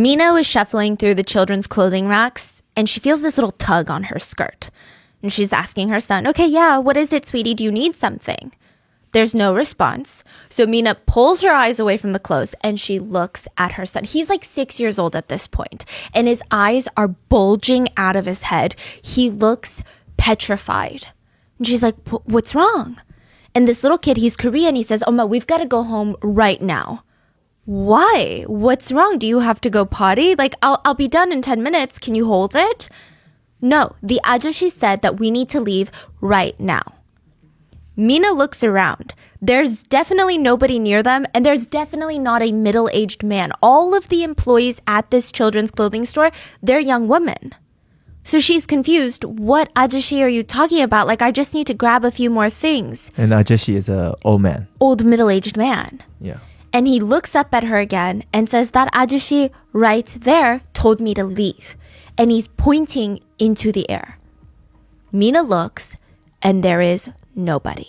Mina was shuffling through the children's clothing racks and she feels this little tug on her skirt. And she's asking her son, okay, yeah, what is it, sweetie? Do you need something? There's no response. So Mina pulls her eyes away from the clothes and she looks at her son. He's like 6 years old at this point, and his eyes are bulging out of his head. He looks petrified. And she's like, what's wrong? And this little kid, he's Korean. He says, Oma, we've got to go home right now. Why? What's wrong? Do you have to go potty? Like, I'll be done in 10 minutes. Can you hold it? No, the ajashi said that we need to leave right now. Mina looks around. There's definitely nobody near them, and there's definitely not a middle-aged man. All of the employees at this children's clothing store, they're young women. So she's confused. What ajashi are you talking about? Like, I just need to grab a few more things. And ajashi is an old man. Old middle-aged man. Yeah. And he looks up at her again and says, that ajashi right there told me to leave. And he's pointing into the air. Mina looks, and there is nobody.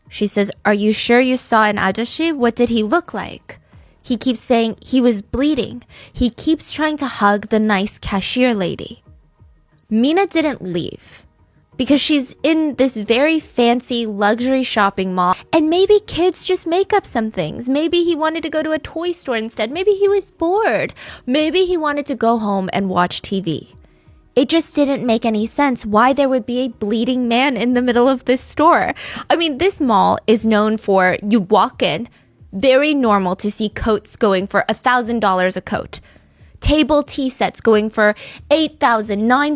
She says, are you sure you saw an ajashi? What did he look like? He keeps saying he was bleeding. He keeps trying to hug the nice cashier lady. Mina didn't leave because she's in this very fancy luxury shopping mall, and maybe kids just make up some things. Maybe he wanted to go to a toy store instead. Maybe he was bored. Maybe he wanted to go home and watch TV. It just didn't make any sense why there would be a bleeding man in the middle of this store. I mean, this mall is known for, you walk in, very normal to see coats going for $1,000 a coat. Table tea sets going for $8,000,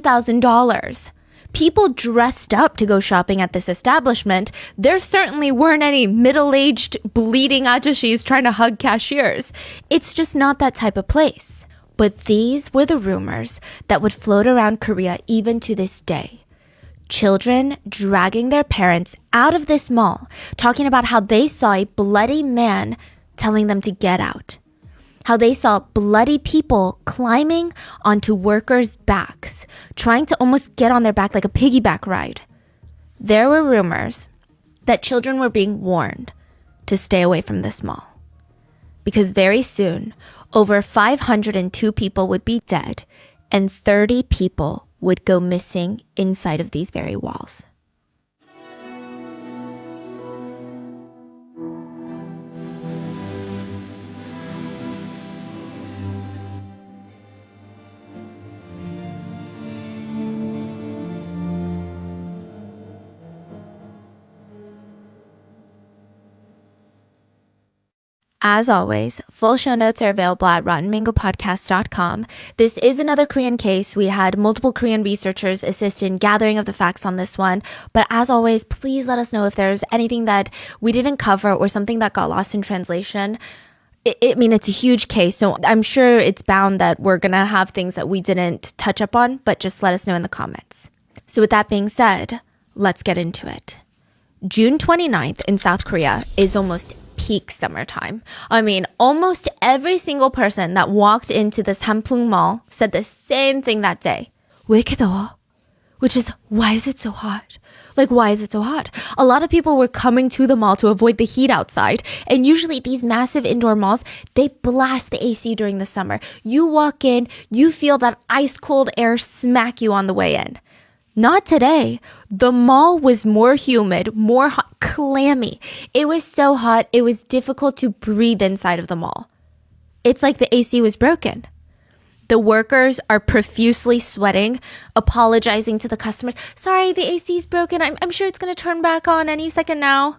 $9,000. People dressed up to go shopping at this establishment. There certainly weren't any middle-aged bleeding ajashis trying to hug cashiers. It's just not that type of place. But these were the rumors that would float around Korea even to this day. Children dragging their parents out of this mall, talking about how they saw a bloody man telling them to get out. How they saw bloody people climbing onto workers' backs, trying to almost get on their back like a piggyback ride. There were rumors that children were being warned to stay away from this mall. Because very soon, over 502 people would be dead and 30 people would go missing inside of these very walls. As always, full show notes are available at rottenmangopodcast.com. This is another Korean case. We had multiple Korean researchers assist in gathering of the facts on this one. But as always, please let us know if there's anything that we didn't cover or something that got lost in translation. I mean, it's a huge case, so I'm sure it's bound that we're going to have things that we didn't touch up on, but just let us know in the comments. So with that being said, let's get into it. June 29th in South Korea is almost peak summertime. I mean, almost every single person that walked into this Hamplung Mall said the same thing that day. 왜 이렇게 더워? Which is, why is it so hot? Like, why is it so hot? A lot of people were coming to the mall to avoid the heat outside. And usually these massive indoor malls, they blast the AC during the summer. You walk in, you feel that ice cold air smack you on the way in. Not today. The mall was more humid, more hot, clammy. It was so hot, it was difficult to breathe inside of the mall. It's like the AC was broken. The workers are profusely sweating, apologizing to the customers. Sorry, the AC's broken. I'm sure it's going to turn back on any second now.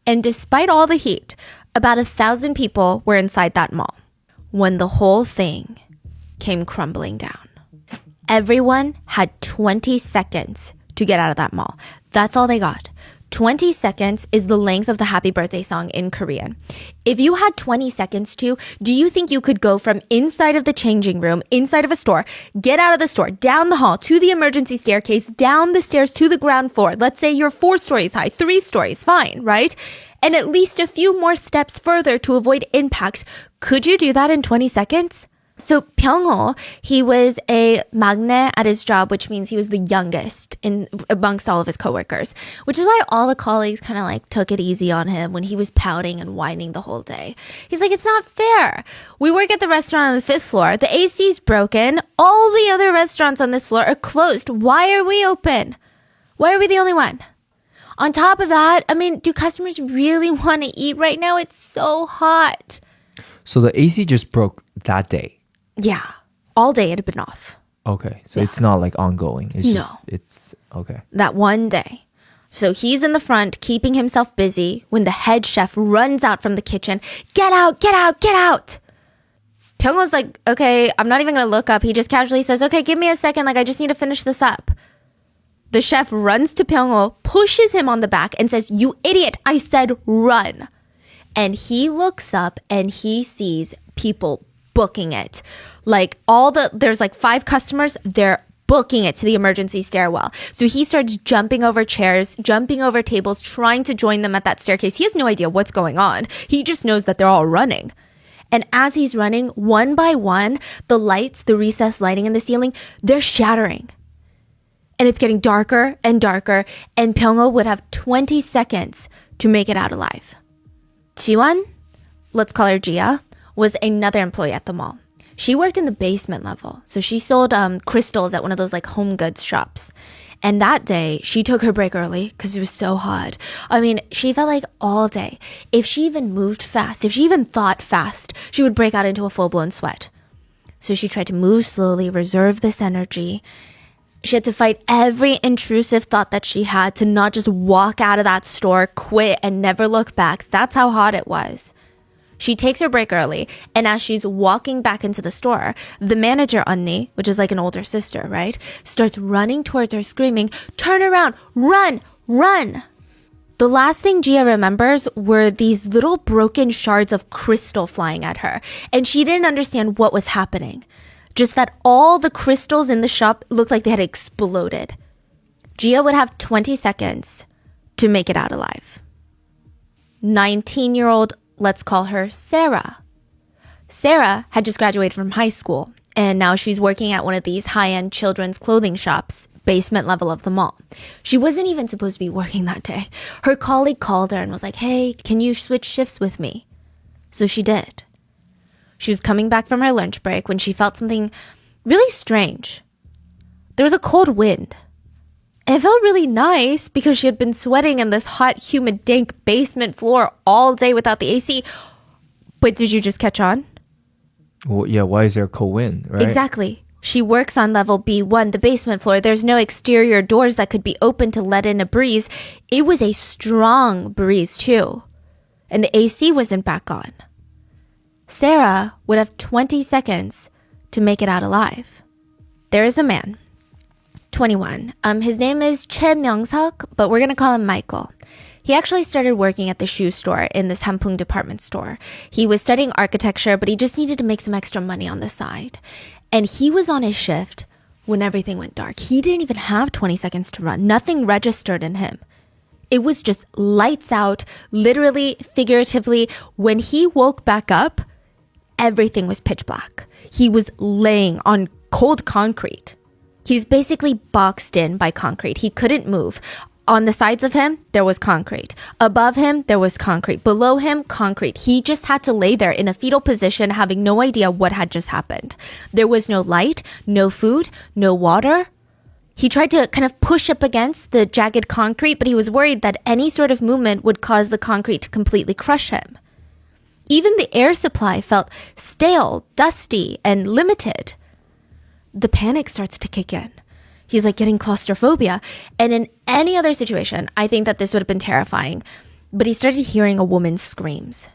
And despite all the heat, about 1,000 people were inside that mall when the whole thing came crumbling down. Everyone had 20 seconds to get out of that mall. That's all they got. 20 seconds is the length of the happy birthday song in Korean. If you had 20 seconds to, do you think you could go from inside of the changing room, inside of a store, get out of the store, down the hall, to the emergency staircase, down the stairs to the ground floor? Let's say you're 4 stories high, 3 stories, fine, right? And at least a few more steps further to avoid impact. Could you do that in 20 seconds? So Pyong-ho, he was a maknae at his job, which means he was the youngest in amongst all of his coworkers, which is why all the colleagues kind of like took it easy on him when he was pouting and whining the whole day. He's like, it's not fair. We work at the restaurant on the 5th floor. The AC's broken. All the other restaurants on this floor are closed. Why are we open? Why are we the only one? On top of that, I mean, do customers really want to eat right now? It's so hot. So the AC just broke that day. Yeah, all day it had been off. Okay, so it's not like ongoing. It's No. just, it's okay. That one day. So he's in the front, keeping himself busy, when the head chef runs out from the kitchen. Get out, get out, get out! Pyong-ho's like, okay, I'm not even going to look up. He just casually says, okay, give me a second. Like, I just need to finish this up. The chef runs to Pyong-ho, pushes him on the back, and says, you idiot, I said run. And he looks up and he sees people booking it. Like there's like 5 customers, they're booking it to the emergency stairwell. So he starts jumping over chairs, jumping over tables, trying to join them at that staircase. He has no idea what's going on. He just knows that they're all running. And as he's running, one by one, the lights, the recessed lighting in the ceiling, they're shattering. And it's getting darker and darker, and Pyong-ho would have 20 seconds to make it out alive. Jiwon, let's call her Gia, was another employee at the mall. She worked in the basement level, so she sold crystals at one of those like home goods shops. And that day, she took her break early because it was so hot. I mean, she felt like all day, if she even moved fast, if she even thought fast, she would break out into a full-blown sweat. So she tried to move slowly, reserve this energy. She had to fight every intrusive thought that she had to not just walk out of that store, quit, and never look back. That's how hot it was. She takes her break early, and as she's walking back into the store, the manager, Unni, which is like an older sister, right, starts running towards her screaming, turn around, run, run. The last thing Gia remembers were these little broken shards of crystal flying at her, and she didn't understand what was happening. Just that all the crystals in the shop looked like they had exploded. Gia would have 20 seconds to make it out alive. 19-year-old, let's call her Sarah. Sarah had just graduated from high school, and now she's working at one of these high-end children's clothing shops, basement level of the mall. She wasn't even supposed to be working that day. Her colleague called her and was like, hey, can you switch shifts with me? So she did. She was coming back from her lunch break when she felt something really strange. There was a cold wind. And it felt really nice because she had been sweating in this hot, humid, dank basement floor all day without the AC. But did you just catch on? Well, yeah, why is there a cold wind, right? Exactly. She works on level B1, the basement floor. There's no exterior doors that could be opened to let in a breeze. It was a strong breeze, too. And the AC wasn't back on. Sarah would have 20 seconds to make it out alive. There is a man, 21. His name is Choi Myung-seok, but we're going to call him Michael. He actually started working at the shoe store in this Hampung department store. He was studying architecture, but he just needed to make some extra money on the side. And he was on his shift when everything went dark. He didn't even have 20 seconds to run. Nothing registered in him. It was just lights out, literally, figuratively. When he woke back up, everything was pitch black. He was laying on cold concrete. He's basically boxed in by concrete. He couldn't move. On the sides of him, there was concrete. Above him, there was concrete. Below him, concrete. He just had to lay there in a fetal position, having no idea what had just happened. There was no light, no food, no water. He tried to kind of push up against the jagged concrete, but he was worried that any sort of movement would cause the concrete to completely crush him. Even the air supply felt stale, dusty, and limited. The panic starts to kick in. He's like getting claustrophobia. And in any other situation, I think that this would have been terrifying. But he started hearing a woman's screams.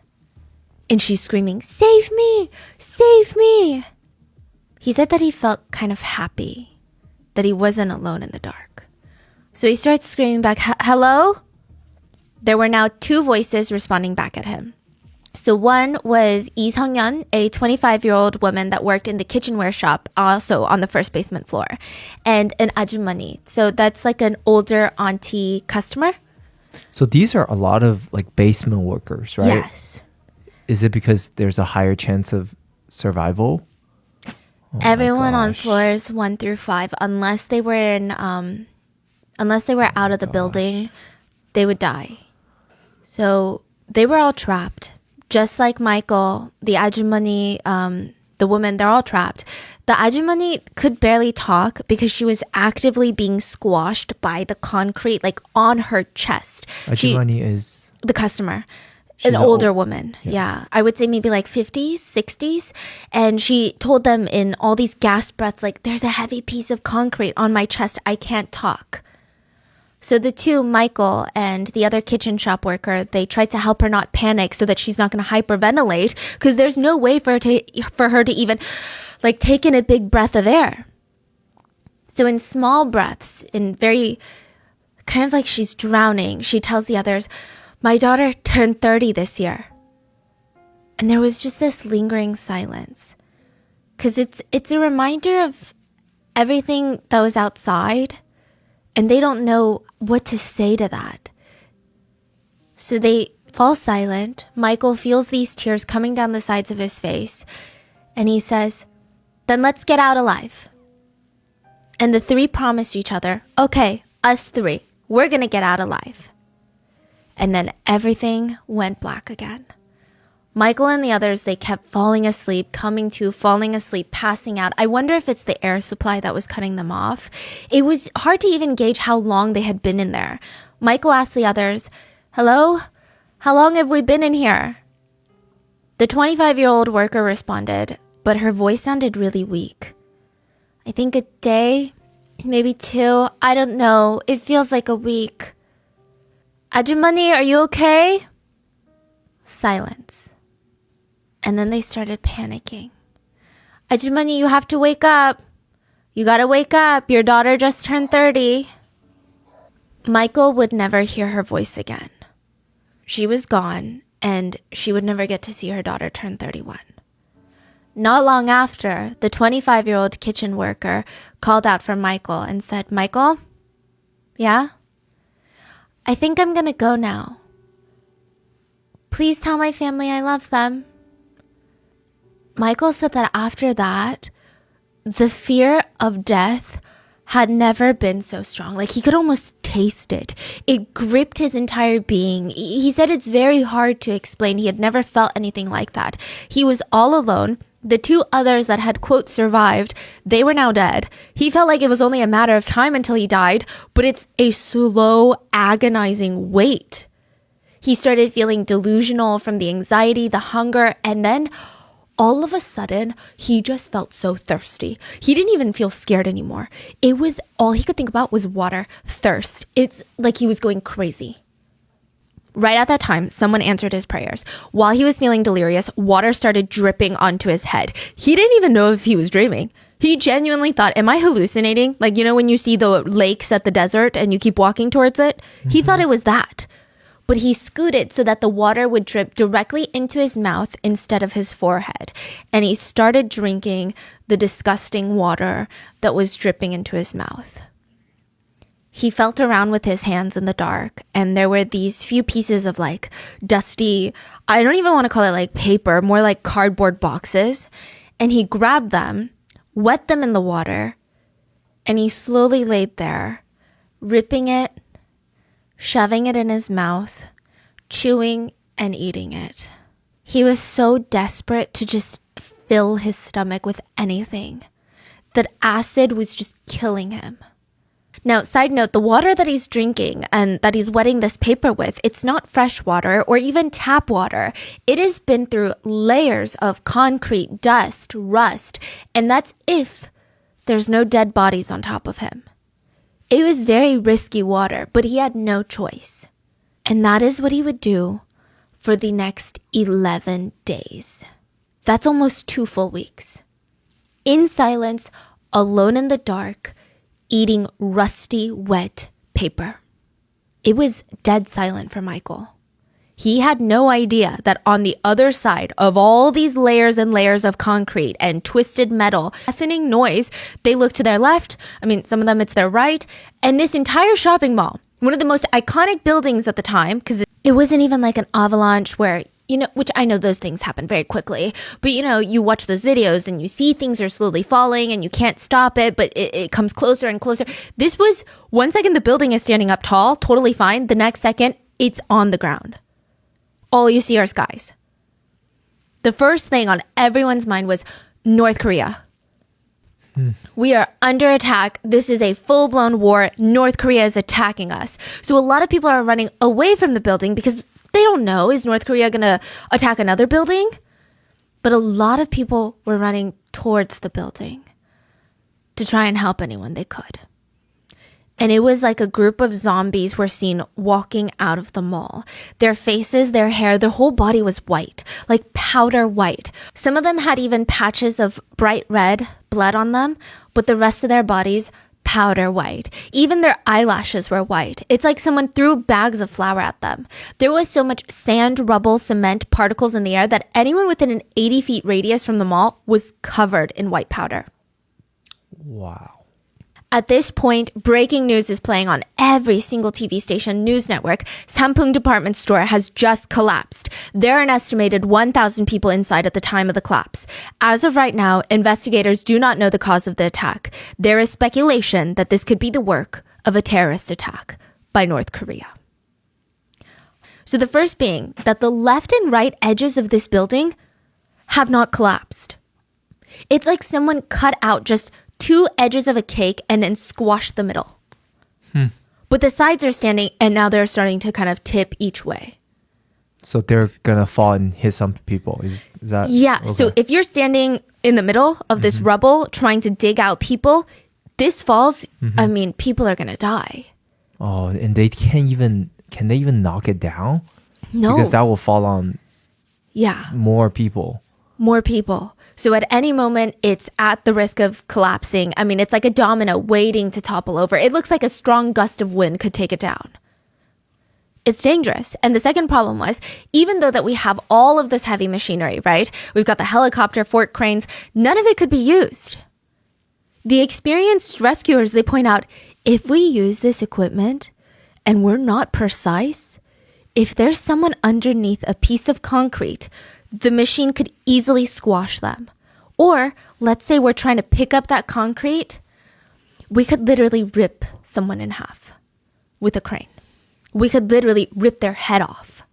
And she's screaming, "Save me! Save me!" He said that he felt kind of happy, that he wasn't alone in the dark. So he starts screaming back, "Hello?" There were now 2 voices responding back at him. So one was Lee Sung-yeon, a 25-year-old woman that worked in the kitchenware shop, also on the first basement floor, and an ajumani. So that's like an older auntie customer. So these are a lot of like basement workers, right? Yes. Is it because there's a higher chance of survival? Oh my Everyone on gosh. floors 1 through 5, unless they were out of the building, they would die. So they were all trapped. Just like Michael, the ajumani, the woman, they're all trapped. The ajumani could barely talk because she was actively being squashed by the concrete, like on her chest. Ajumani is The customer, She's an an older old- woman. Yeah. I would say maybe like 50s, 60s. And she told them in all these gasp breaths, like, there's a heavy piece of concrete on my chest. I can't talk. So the two, Michael and the other kitchen shop worker, they tried to help her not panic so that she's not going to hyperventilate, because there's no way for her to even like take in a big breath of air. So in small breaths, in very kind of like she's drowning, she tells the others, my daughter turned 30 this year. And there was just this lingering silence, because it's a reminder of everything that was outside, and they don't know what to say to that. So they fall silent. Michael feels these tears coming down the sides of his face, and he says, then let's get out alive. And the three promised each other, okay, us three, we're gonna get out alive. And then everything went black again. Michael and the others, they kept falling asleep, coming to, falling asleep, passing out. I wonder if it's the air supply that was cutting them off. It was hard to even gauge how long they had been in there. Michael asked the others, hello? How long have we been in here? The 25-year-old worker responded, but her voice sounded really weak. I think a day, maybe 2. I don't know. It feels like a week. Ajumani, are you okay? Silence. And then they started panicking. Ajumani, you have to wake up. You gotta wake up. Your daughter just turned 30. Michael would never hear her voice again. She was gone, and she would never get to see her daughter turn 31. Not long after, the 25-year-old kitchen worker called out for Michael and said, Michael? Yeah? I think I'm gonna go now. Please tell my family I love them. Michael said that after that, the fear of death had never been so strong. Like, he could almost taste it. It gripped his entire being. He said it's very hard to explain. He had never felt anything like that. He was all alone. The 2 others that had, quote, survived, they were now dead. He felt like it was only a matter of time until he died, but it's a slow, agonizing wait. He started feeling delusional from the anxiety, the hunger, and then all of a sudden, he just felt so thirsty. He didn't even feel scared anymore. It was all he could think about was water, thirst. It's like he was going crazy. Right at that time, someone answered his prayers. While he was feeling delirious, water started dripping onto his head. He didn't even know if he was dreaming. He genuinely thought, am I hallucinating? Like, you know, when you see the lakes at the desert and you keep walking towards it? He thought it was that. But he scooted so that the water would drip directly into his mouth instead of his forehead. And he started drinking the disgusting water that was dripping into his mouth. He felt around with his hands in the dark, and there were these few pieces of like dusty, I don't even want to call it like paper, more like cardboard boxes. And he grabbed them, wet them in the water, and he slowly laid there, ripping it, shoving it in his mouth, chewing and eating it. He was so desperate to just fill his stomach with anything that acid was just killing him. Now, side note, the water that he's drinking and that he's wetting this paper with, it's not fresh water or even tap water. It has been through layers of concrete, dust, rust, and that's if there's no dead bodies on top of him. It was very risky water, but he had no choice. And that is what he would do for the next 11 days. That's almost 2 full weeks. In silence, alone in the dark, eating rusty, wet paper. It was dead silent for Michael. He had no idea that on the other side of all these layers and layers of concrete and twisted metal, deafening noise, they look to their left. I mean, some of them it's their right. And this entire shopping mall, one of the most iconic buildings at the time, because it wasn't even like an avalanche where which I know those things happen very quickly, but you watch those videos and you see things are slowly falling and you can't stop it, but it comes closer and closer. This was 1 second the building is standing up tall, totally fine. The next second, it's on the ground. All you see are skies. The first thing on everyone's mind was North Korea. We are under attack. This is a full-blown war. North Korea is attacking us. So a lot of people are running away from the building because they don't know, is North Korea going to attack another building? But a lot of people were running towards the building to try and help anyone they could. And it was like a group of zombies were seen walking out of the mall. Their faces, their hair, their whole body was white, like powder white. Some of them had even patches of bright red blood on them, but the rest of their bodies, powder white. Even their eyelashes were white. It's like someone threw bags of flour at them. There was so much sand, rubble, cement, particles in the air that anyone within an 80 feet radius from the mall was covered in white powder. Wow. At this point, breaking news is playing on every single TV station news network. Sampung department store has just collapsed. There are an estimated 1,000 people inside at the time of the collapse. As of right now, investigators do not know the cause of the attack. There is speculation that this could be the work of a terrorist attack by North Korea. So the first being that the left and right edges of this building have not collapsed. It's like someone cut out just 2 edges of a cake and then squashed the middle. But the sides are standing and now they're starting to kind of tip each way. So they're going to fall and hit some people. Is that? Yeah. Okay. So if you're standing in the middle of this rubble trying to dig out people, this falls, I mean, people are going to die. Oh, and they can they even knock it down? No. Because that will fall on more people. More people. So at any moment, it's at the risk of collapsing. I mean, it's like a domino waiting to topple over. It looks like a strong gust of wind could take it down. It's dangerous. And the second problem was, even though that we have all of this heavy machinery, right? We've got the helicopter, fork cranes, none of it could be used. The experienced rescuers, they point out, if we use this equipment and we're not precise, if there's someone underneath a piece of concrete, the machine could easily squash them. Or let's say we're trying to pick up that concrete, we could literally rip someone in half with a crane. We could literally rip their head off.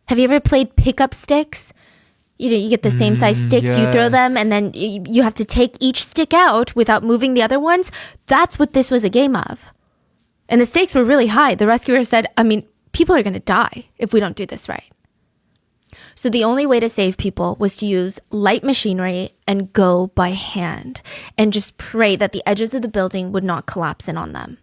Have you ever played pickup sticks? You get the same size sticks, you throw them, and then you have to take each stick out without moving the other ones. That's what this was a game of. And the stakes were really high. The rescuer said, I mean, people are going to die if we don't do this right. So the only way to save people was to use light machinery and go by hand and just pray that the edges of the building would not collapse in on them.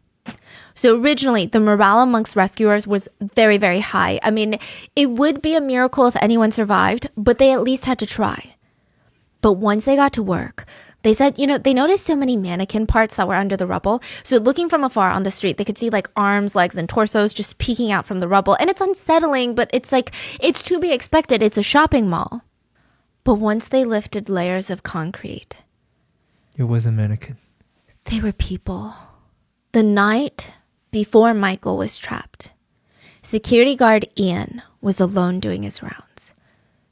So originally, the morale amongst rescuers was very, very high. I mean, it would be a miracle if anyone survived, but they at least had to try. But once they got to work, they said, they noticed so many mannequin parts that were under the rubble. So looking from afar on the street, they could see like arms, legs, and torsos just peeking out from the rubble. And it's unsettling, but it's to be expected. It's a shopping mall. But once they lifted layers of concrete, it was a mannequin. They were people. The night before Michael was trapped, security guard Ian was alone doing his rounds.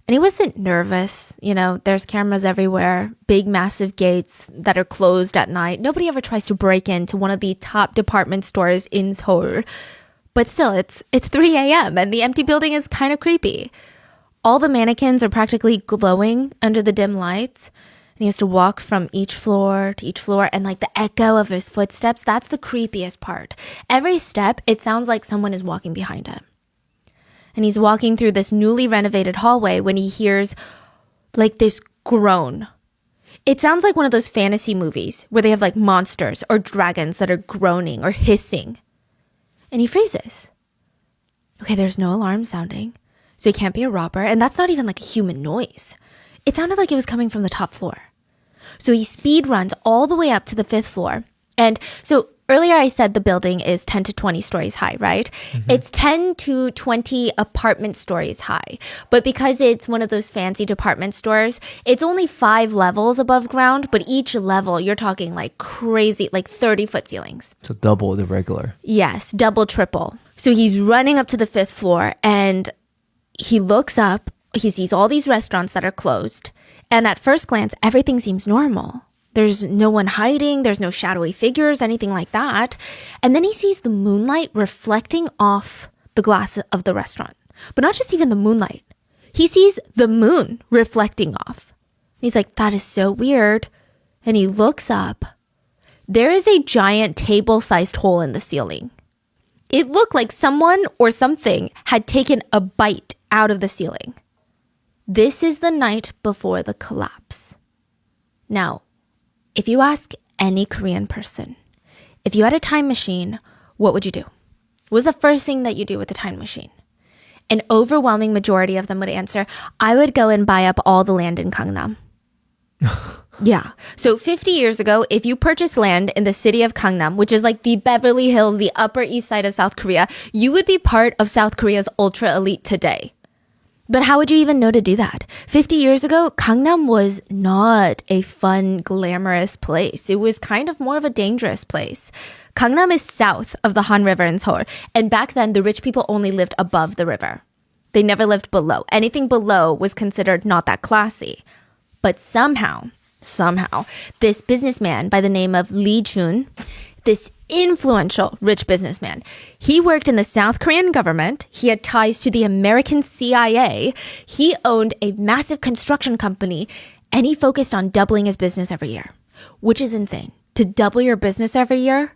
And he wasn't nervous. There's cameras everywhere, big, massive gates that are closed at night. Nobody ever tries to break into one of the top department stores in Seoul. But still, it's 3 a.m. and the empty building is kind of creepy. All the mannequins are practically glowing under the dim lights. And he has to walk from each floor to each floor. And like the echo of his footsteps, that's the creepiest part. Every step, it sounds like someone is walking behind him. And he's walking through this newly renovated hallway when he hears like this groan. It sounds like one of those fantasy movies where they have like monsters or dragons that are groaning or hissing. And he freezes. Okay, there's no alarm sounding, so it can't be a robber. And that's not even like a human noise. It sounded like it was coming from the top floor. So he speed runs all the way up to the 5th floor. And so earlier I said the building is 10 to 20 stories high, right? It's 10 to 20 apartment stories high. But because it's one of those fancy department stores, it's only 5 levels above ground, but each level you're talking like crazy, like 30-foot ceilings. So double the regular. Yes, double, triple. So he's running up to the 5th floor and he looks up, he sees all these restaurants that are closed, and at first glance, everything seems normal. There's no one hiding, there's no shadowy figures, anything like that. And then he sees the moonlight reflecting off the glass of the restaurant. But not just even the moonlight. He sees the moon reflecting off. He's like, that is so weird. And he looks up. There is a giant table-sized hole in the ceiling. It looked like someone or something had taken a bite out of the ceiling. This is the night before the collapse. Now, if you ask any Korean person, if you had a time machine, what would you do? What was the first thing that you do with the time machine? An overwhelming majority of them would answer, I would go and buy up all the land in Gangnam. Yeah. So 50 years ago, if you purchased land in the city of Gangnam, which is like the Beverly Hills, the Upper East Side of South Korea, you would be part of South Korea's ultra elite today. But how would you even know to do that? 50 years ago, Gangnam was not a fun, glamorous place. It was kind of more of a dangerous place. Gangnam is south of the Han River in Seoul, and back then, the rich people only lived above the river. They never lived below. Anything below was considered not that classy. But somehow, this businessman by the name of Lee Jun, this influential rich businessman, he worked in the South Korean government. He had ties to the American CIA. He owned a massive construction company, and he focused on doubling his business every year, which is insane. To double your business every year,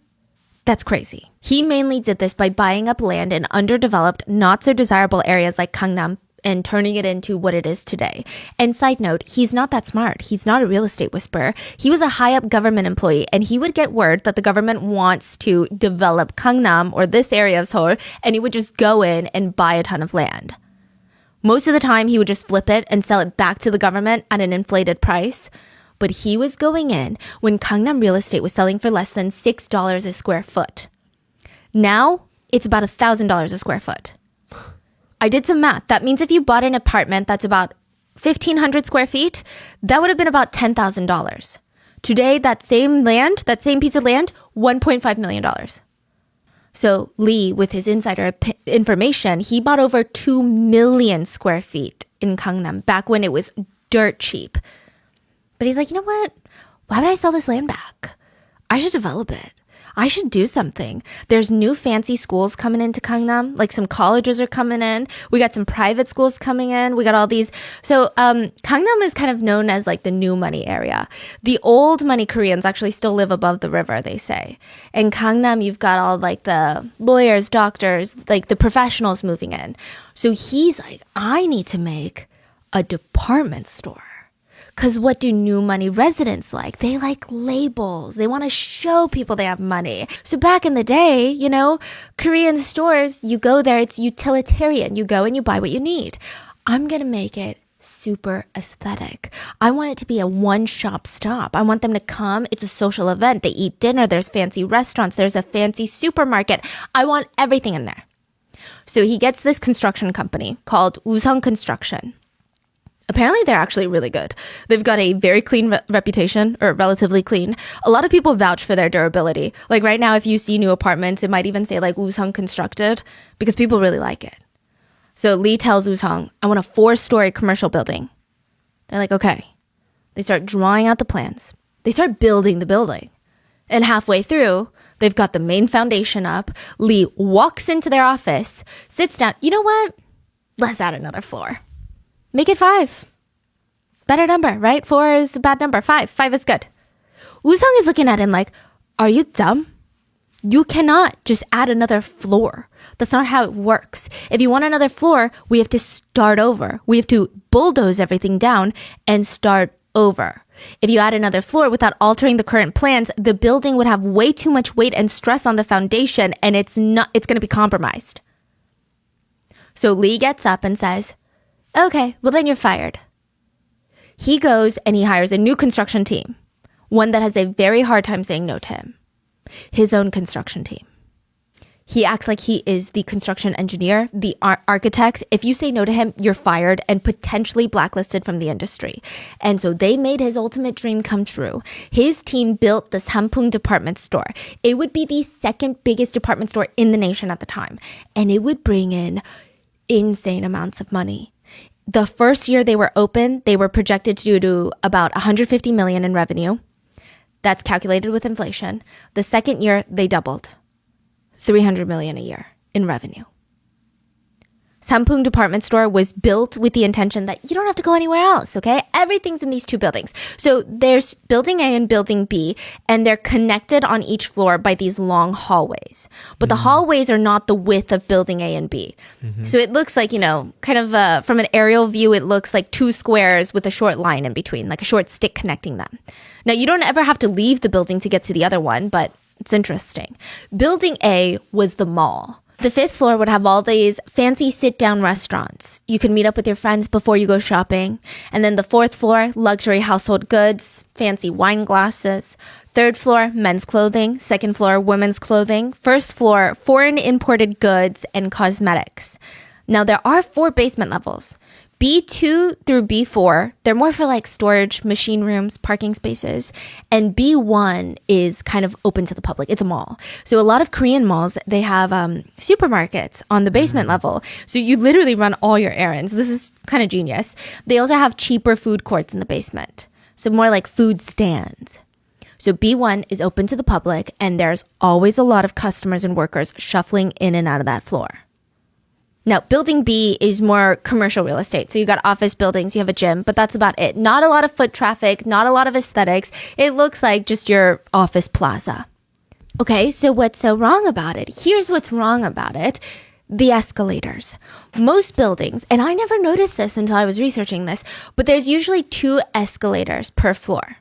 that's crazy. He mainly did this by buying up land in underdeveloped, not so desirable areas like Gangnam and turning it into what it is today. And side note, he's not that smart. He's not a real estate whisperer. He was a high up government employee, and he would get word that the government wants to develop Gangnam or this area of Seoul, and he would just go in and buy a ton of land. Most of the time, he would just flip it and sell it back to the government at an inflated price. But he was going in when Gangnam real estate was selling for less than $6 a square foot. Now, it's about $1,000 a square foot. I did some math. That means if you bought an apartment that's about 1,500 square feet, that would have been about $10,000. Today, that same piece of land, $1.5 million. So Lee, with his insider information, he bought over 2 million square feet in Gangnam back when it was dirt cheap. But he's like, you know what? Why would I sell this land back? I should develop it. I should do something. There's new fancy schools coming into Gangnam. Like some colleges are coming in. We got some private schools coming in. We got all these. So Gangnam is kind of known as like the new money area. The old money Koreans actually still live above the river, they say. In Gangnam, you've got all like the lawyers, doctors, like the professionals moving in. So he's like, I need to make a department store. Because what do new money residents like? They like labels. They want to show people they have money. So back in the day, you know, Korean stores, you go there, it's utilitarian. You go and you buy what you need. I'm going to make it super aesthetic. I want it to be a one-shop stop. I want them to come. It's a social event. They eat dinner. There's fancy restaurants. There's a fancy supermarket. I want everything in there. So he gets this construction company called Usong Construction. Apparently, they're actually really good. They've got a very clean reputation, or relatively clean. A lot of people vouch for their durability. Like right now, if you see new apartments, it might even say like Usong Constructed because people really like it. So Lee tells Usong, I want a 4-story commercial building. They're like, okay. They start drawing out the plans. They start building the building. And halfway through, they've got the main foundation up. Lee walks into their office, sits down. You know what? Let's add another floor. Make it 5. Better number, right? 4 is a bad number. 5 is good. Usong is looking at him like, are you dumb? You cannot just add another floor. That's not how it works. If you want another floor, we have to start over. We have to bulldoze everything down and start over. If you add another floor without altering the current plans, the building would have way too much weight and stress on the foundation, and it's going to be compromised. So Lee gets up and says, okay, well then you're fired. He goes and he hires a new construction team, one that has a very hard time saying no to him. His own construction team. He acts like he is the construction engineer, the architect. If you say no to him, you're fired and potentially blacklisted from the industry. And so they made his ultimate dream come true. His team built the Sampung department store. It would be the second biggest department store in the nation at the time. And it would bring in insane amounts of money. The first year they were open, they were projected to do about 150 million in revenue. That's calculated with inflation. The second year, they doubled. 300 million a year in revenue. Sampung department store was built with the intention that you don't have to go anywhere else, okay? Everything's in these two buildings. So there's building A and building B, and they're connected on each floor by these long hallways. But the hallways are not the width of building A and B. So it looks like, kind of from an aerial view, it looks like two squares with a short line in between, like a short stick connecting them. Now, you don't ever have to leave the building to get to the other one, but it's interesting. Building A was the mall. The fifth floor would have all these fancy sit-down restaurants. You could meet up with your friends before you go shopping. And then the fourth floor, luxury household goods, fancy wine glasses. Third floor, men's clothing. Second floor, women's clothing. First floor, foreign imported goods and cosmetics. Now, there are 4 basement levels. B2 through B4, they're more for like storage, machine rooms, parking spaces. And B1 is kind of open to the public. It's a mall. So a lot of Korean malls, they have supermarkets on the basement level. So you literally run all your errands. This is kind of genius. They also have cheaper food courts in the basement. So more like food stands. So B1 is open to the public, and there's always a lot of customers and workers shuffling in and out of that floor. Now, building B is more commercial real estate. So you got office buildings, you have a gym, but that's about it. Not a lot of foot traffic, not a lot of aesthetics. It looks like just your office plaza. Okay, so what's so wrong about it? Here's what's wrong about it. The escalators. Most buildings, and I never noticed this until I was researching this, but there's usually 2 escalators per floor.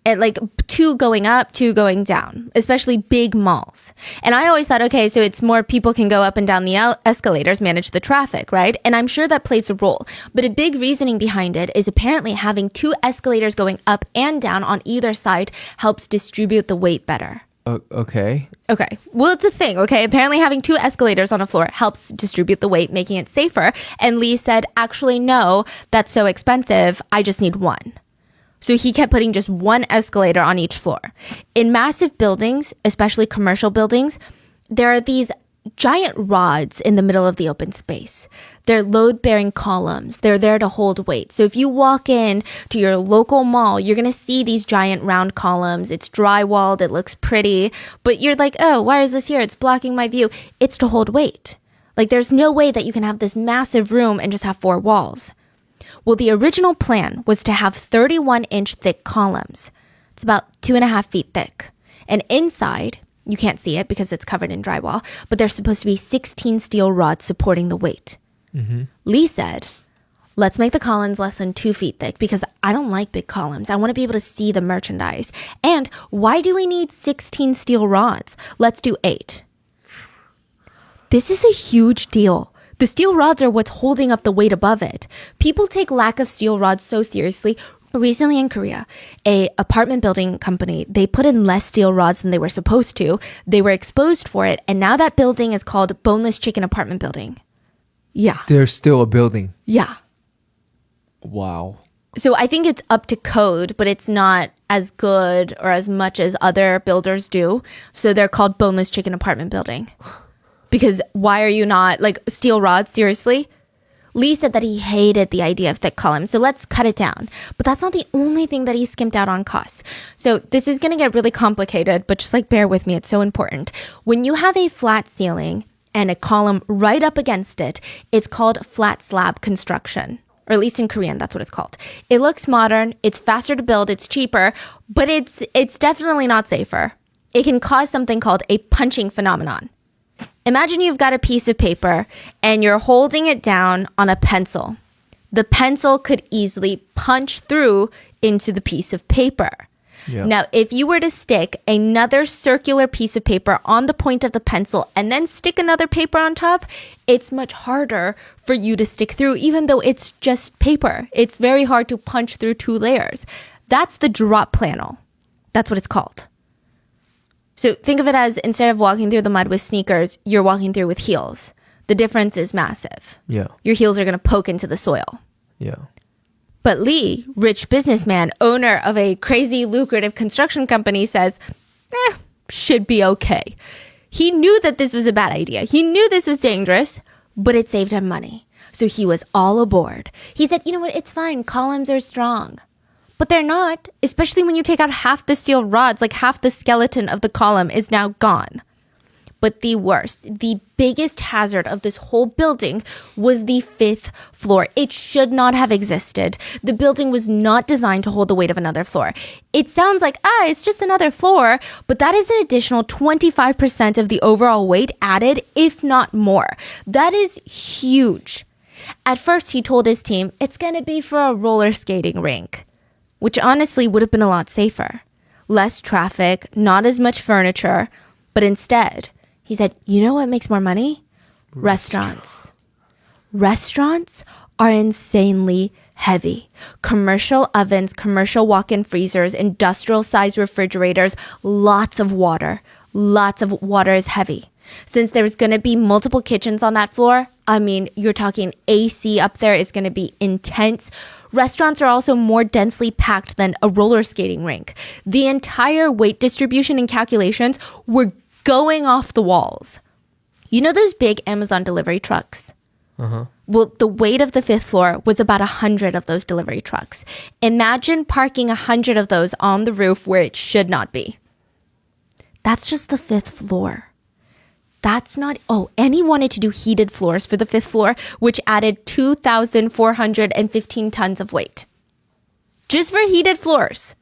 And like 2 going up, 2 going down, especially big malls. And I always thought, okay, so it's more people can go up and down the escalators, manage the traffic, right? And I'm sure that plays a role. But a big reasoning behind it is apparently having 2 escalators going up and down on either side helps distribute the weight better. Okay. Okay. Well, it's a thing, okay? Apparently having 2 escalators on a floor helps distribute the weight, making it safer. And Lee said, actually, no, that's so expensive. I just need 1. So he kept putting just 1 escalator on each floor. In massive buildings, especially commercial buildings, there are these giant rods in the middle of the open space. They're load-bearing columns. They're there to hold weight. So if you walk in to your local mall, you're going to see these giant round columns. It's drywalled. It looks pretty. But you're like, oh, why is this here? It's blocking my view. It's to hold weight. Like there's no way that you can have this massive room and just have 4 walls. Well, the original plan was to have 31-inch thick columns. It's about 2.5 feet thick. And inside, you can't see it because it's covered in drywall, but there's supposed to be 16 steel rods supporting the weight. Lee said, let's make the columns less than 2 feet thick because I don't like big columns. I want to be able to see the merchandise. And why do we need 16 steel rods? Let's do 8. This is a huge deal. The steel rods are what's holding up the weight above it. People take lack of steel rods so seriously. Recently in Korea, a apartment building company, they put in less steel rods than they were supposed to. They were exposed for it, and now that building is called Boneless Chicken Apartment Building. Yeah. There's still a building. Yeah. Wow. So I think it's up to code, but it's not as good or as much as other builders do. So they're called Boneless Chicken Apartment Building. Because why are you not, like, steel rods, seriously? Lee said that he hated the idea of thick columns, so let's cut it down. But that's not the only thing that he skimped out on costs. So this is going to get really complicated, but just like bear with me, it's so important. When you have a flat ceiling and a column right up against it, it's called flat slab construction. Or at least in Korean, that's what it's called. It looks modern, it's faster to build, it's cheaper, but it's definitely not safer. It can cause something called a punching phenomenon. Imagine you've got a piece of paper and you're holding it down on a pencil. The pencil could easily punch through into the piece of paper. Yeah. Now, if you were to stick another circular piece of paper on the point of the pencil and then stick another paper on top, it's much harder for you to stick through, even though it's just paper. It's very hard to punch through 2 layers. That's the drop panel. That's what it's called. So think of it as instead of walking through the mud with sneakers, you're walking through with heels. The difference is massive. Yeah. Your heels are going to poke into the soil. Yeah. But Lee, rich businessman, owner of a crazy lucrative construction company, says, should be okay. He knew that this was a bad idea. He knew this was dangerous. but it saved him money. So he was all aboard. He said, you know what, it's fine. Columns are strong. But they're not, especially when you take out half the steel rods, like half the skeleton of the column is now gone. But the worst, the biggest hazard of this whole building was the 5th floor. It should not have existed. The building was not designed to hold the weight of another floor. It sounds like, it's just another floor, but that is an additional 25% of the overall weight added, if not more. That is huge. At first, he told his team, it's going to be for a roller skating rink, which honestly would have been a lot safer. Less traffic, not as much furniture, but instead, he said, you know what makes more money? Restaurants. Restaurants are insanely heavy. Commercial ovens, commercial walk-in freezers, industrial-sized refrigerators, lots of water. Lots of water is heavy. Since there's going to be multiple kitchens on that floor, I mean, you're talking AC up there is going to be intense. Restaurants are also more densely packed than a roller skating rink. The entire weight distribution and calculations were going off the walls. You know those big Amazon delivery trucks? Well, the weight of the 5th floor was about 100 of those delivery trucks. Imagine parking 100 of those on the roof where it should not be. That's just the 5th floor. That's not, and he wanted to do heated floors for the 5th floor, which added 2,415 tons of weight. Just for heated floors.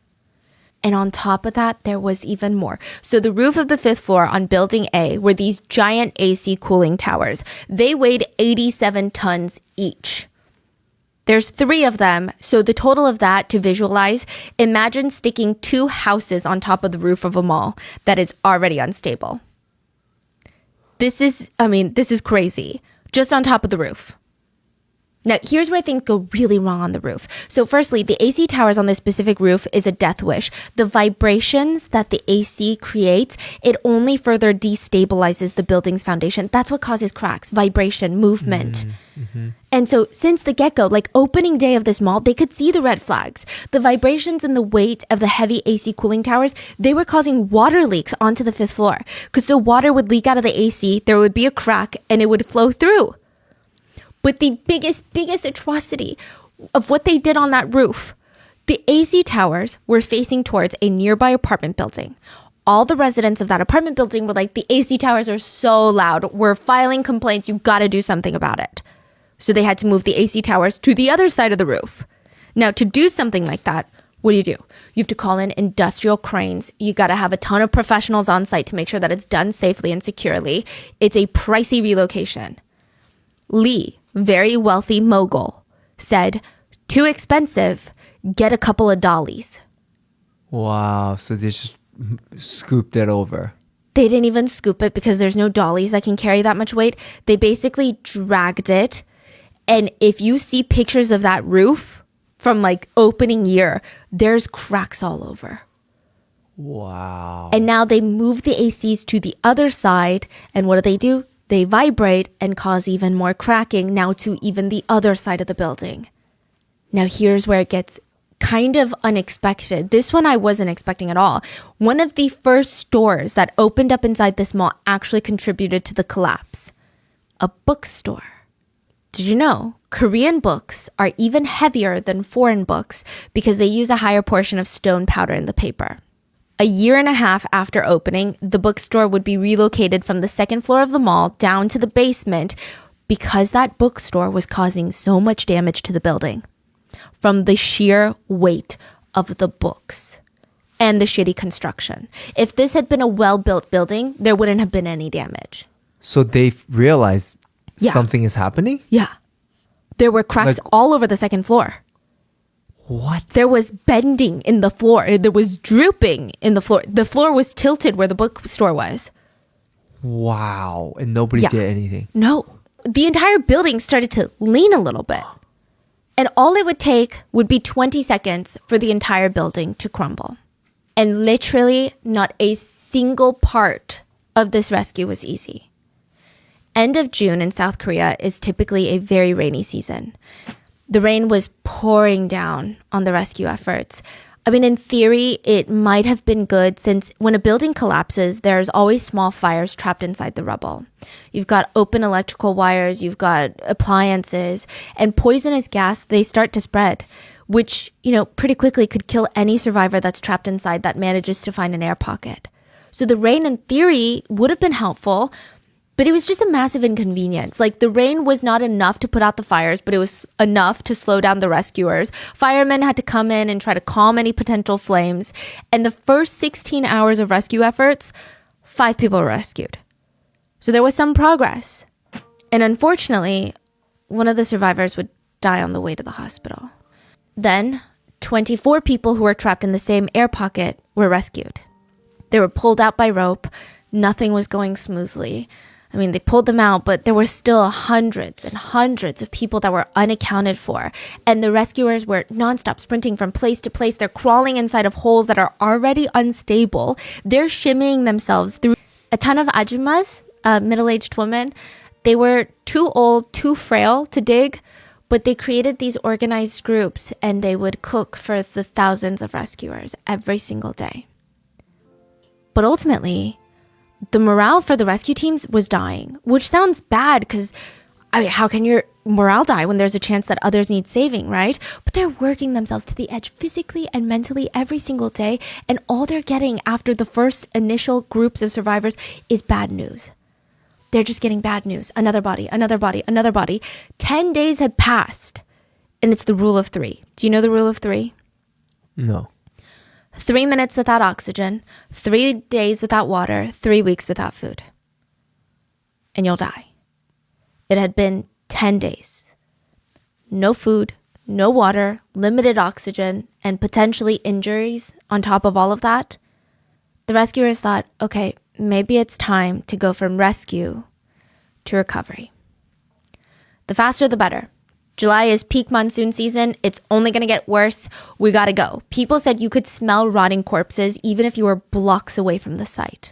And on top of that, there was even more. So the roof of the 5th floor on Building A were these giant AC cooling towers. They weighed 87 tons each. There's 3 of them. So the total of that, to visualize, imagine sticking 2 houses on top of the roof of a mall that is already unstable. This is crazy. Just on top of the roof. Now, here's where things go really wrong on the roof. So firstly, the AC towers on this specific roof is a death wish. The vibrations that the AC creates, it only further destabilizes the building's foundation. That's what causes cracks, vibration, movement. And so since the get-go, like opening day of this mall, they could see the red flags. The vibrations and the weight of the heavy AC cooling towers, they were causing water leaks onto the 5th floor. Because the water would leak out of the AC, there would be a crack, and it would flow through. But the biggest atrocity of what they did on that roof, the AC towers were facing towards a nearby apartment building. All the residents of that apartment building were like, the AC towers are so loud. We're filing complaints. You got to do something about it. So they had to move the AC towers to the other side of the roof. Now, to do something like that, what do? You have to call in industrial cranes. You got to have a ton of professionals on site to make sure that it's done safely and securely. It's a pricey relocation. Lee, very wealthy mogul, said, too expensive, get a couple of dollies. Wow, so they just scooped it over. They didn't even scoop it because there's no dollies that can carry that much weight. They basically dragged it. And if you see pictures of that roof from like opening year, there's cracks all over. Wow. And now they move the ACs to the other side. And what do? They vibrate and cause even more cracking now to even the other side of the building. Now here's where it gets kind of unexpected. This one I wasn't expecting at all. One of the first stores that opened up inside this mall actually contributed to the collapse. A bookstore. Did you know Korean books are even heavier than foreign books because they use a higher portion of stone powder in the paper? A year and a half after opening, the bookstore would be relocated from the 2nd floor of the mall down to the basement because that bookstore was causing so much damage to the building from the sheer weight of the books and the shitty construction. If this had been a well-built building, there wouldn't have been any damage. So they realized something is happening? Yeah. There were cracks all over the 2nd floor. What? There was bending in the floor. There was drooping in the floor. The floor was tilted where the bookstore was. Wow. And nobody did anything? No. The entire building started to lean a little bit. And all it would take would be 20 seconds for the entire building to crumble. And literally not a single part of this rescue was easy. End of June in South Korea is typically a very rainy season. The rain was pouring down on the rescue efforts. I mean, in theory, it might have been good since when a building collapses, there's always small fires trapped inside the rubble. You've got open electrical wires, you've got appliances, and poisonous gas, they start to spread, which, pretty quickly could kill any survivor that's trapped inside that manages to find an air pocket. So the rain, in theory, would have been helpful, but it was just a massive inconvenience. Like, the rain was not enough to put out the fires, but it was enough to slow down the rescuers. Firemen had to come in and try to calm any potential flames. And the first 16 hours of rescue efforts, 5 people were rescued. So there was some progress. And unfortunately, one of the survivors would die on the way to the hospital. Then, 24 people who were trapped in the same air pocket were rescued. They were pulled out by rope. Nothing was going smoothly. I mean, they pulled them out, but there were still hundreds and hundreds of people that were unaccounted for. And the rescuers were nonstop sprinting from place to place. They're crawling inside of holes that are already unstable. They're shimmying themselves through. A ton of ajumas, middle-aged women, they were too old, too frail to dig, but they created these organized groups and they would cook for the thousands of rescuers every single day. But ultimately, the morale for the rescue teams was dying, which sounds bad because, how can your morale die when there's a chance that others need saving, right? But they're working themselves to the edge physically and mentally every single day, and all they're getting after the first initial groups of survivors is bad news. They're just getting bad news. Another body, another body, another body. 10 days had passed, and it's the rule of 3. Do you know the rule of 3? No. 3 minutes without oxygen, 3 days without water, 3 weeks without food. And you'll die. It had been 10 days. No food, no water, limited oxygen, and potentially injuries on top of all of that. The rescuers thought, okay, maybe it's time to go from rescue to recovery. The faster, the better. July is peak monsoon season. It's only going to get worse. We got to go. People said you could smell rotting corpses even if you were blocks away from the site.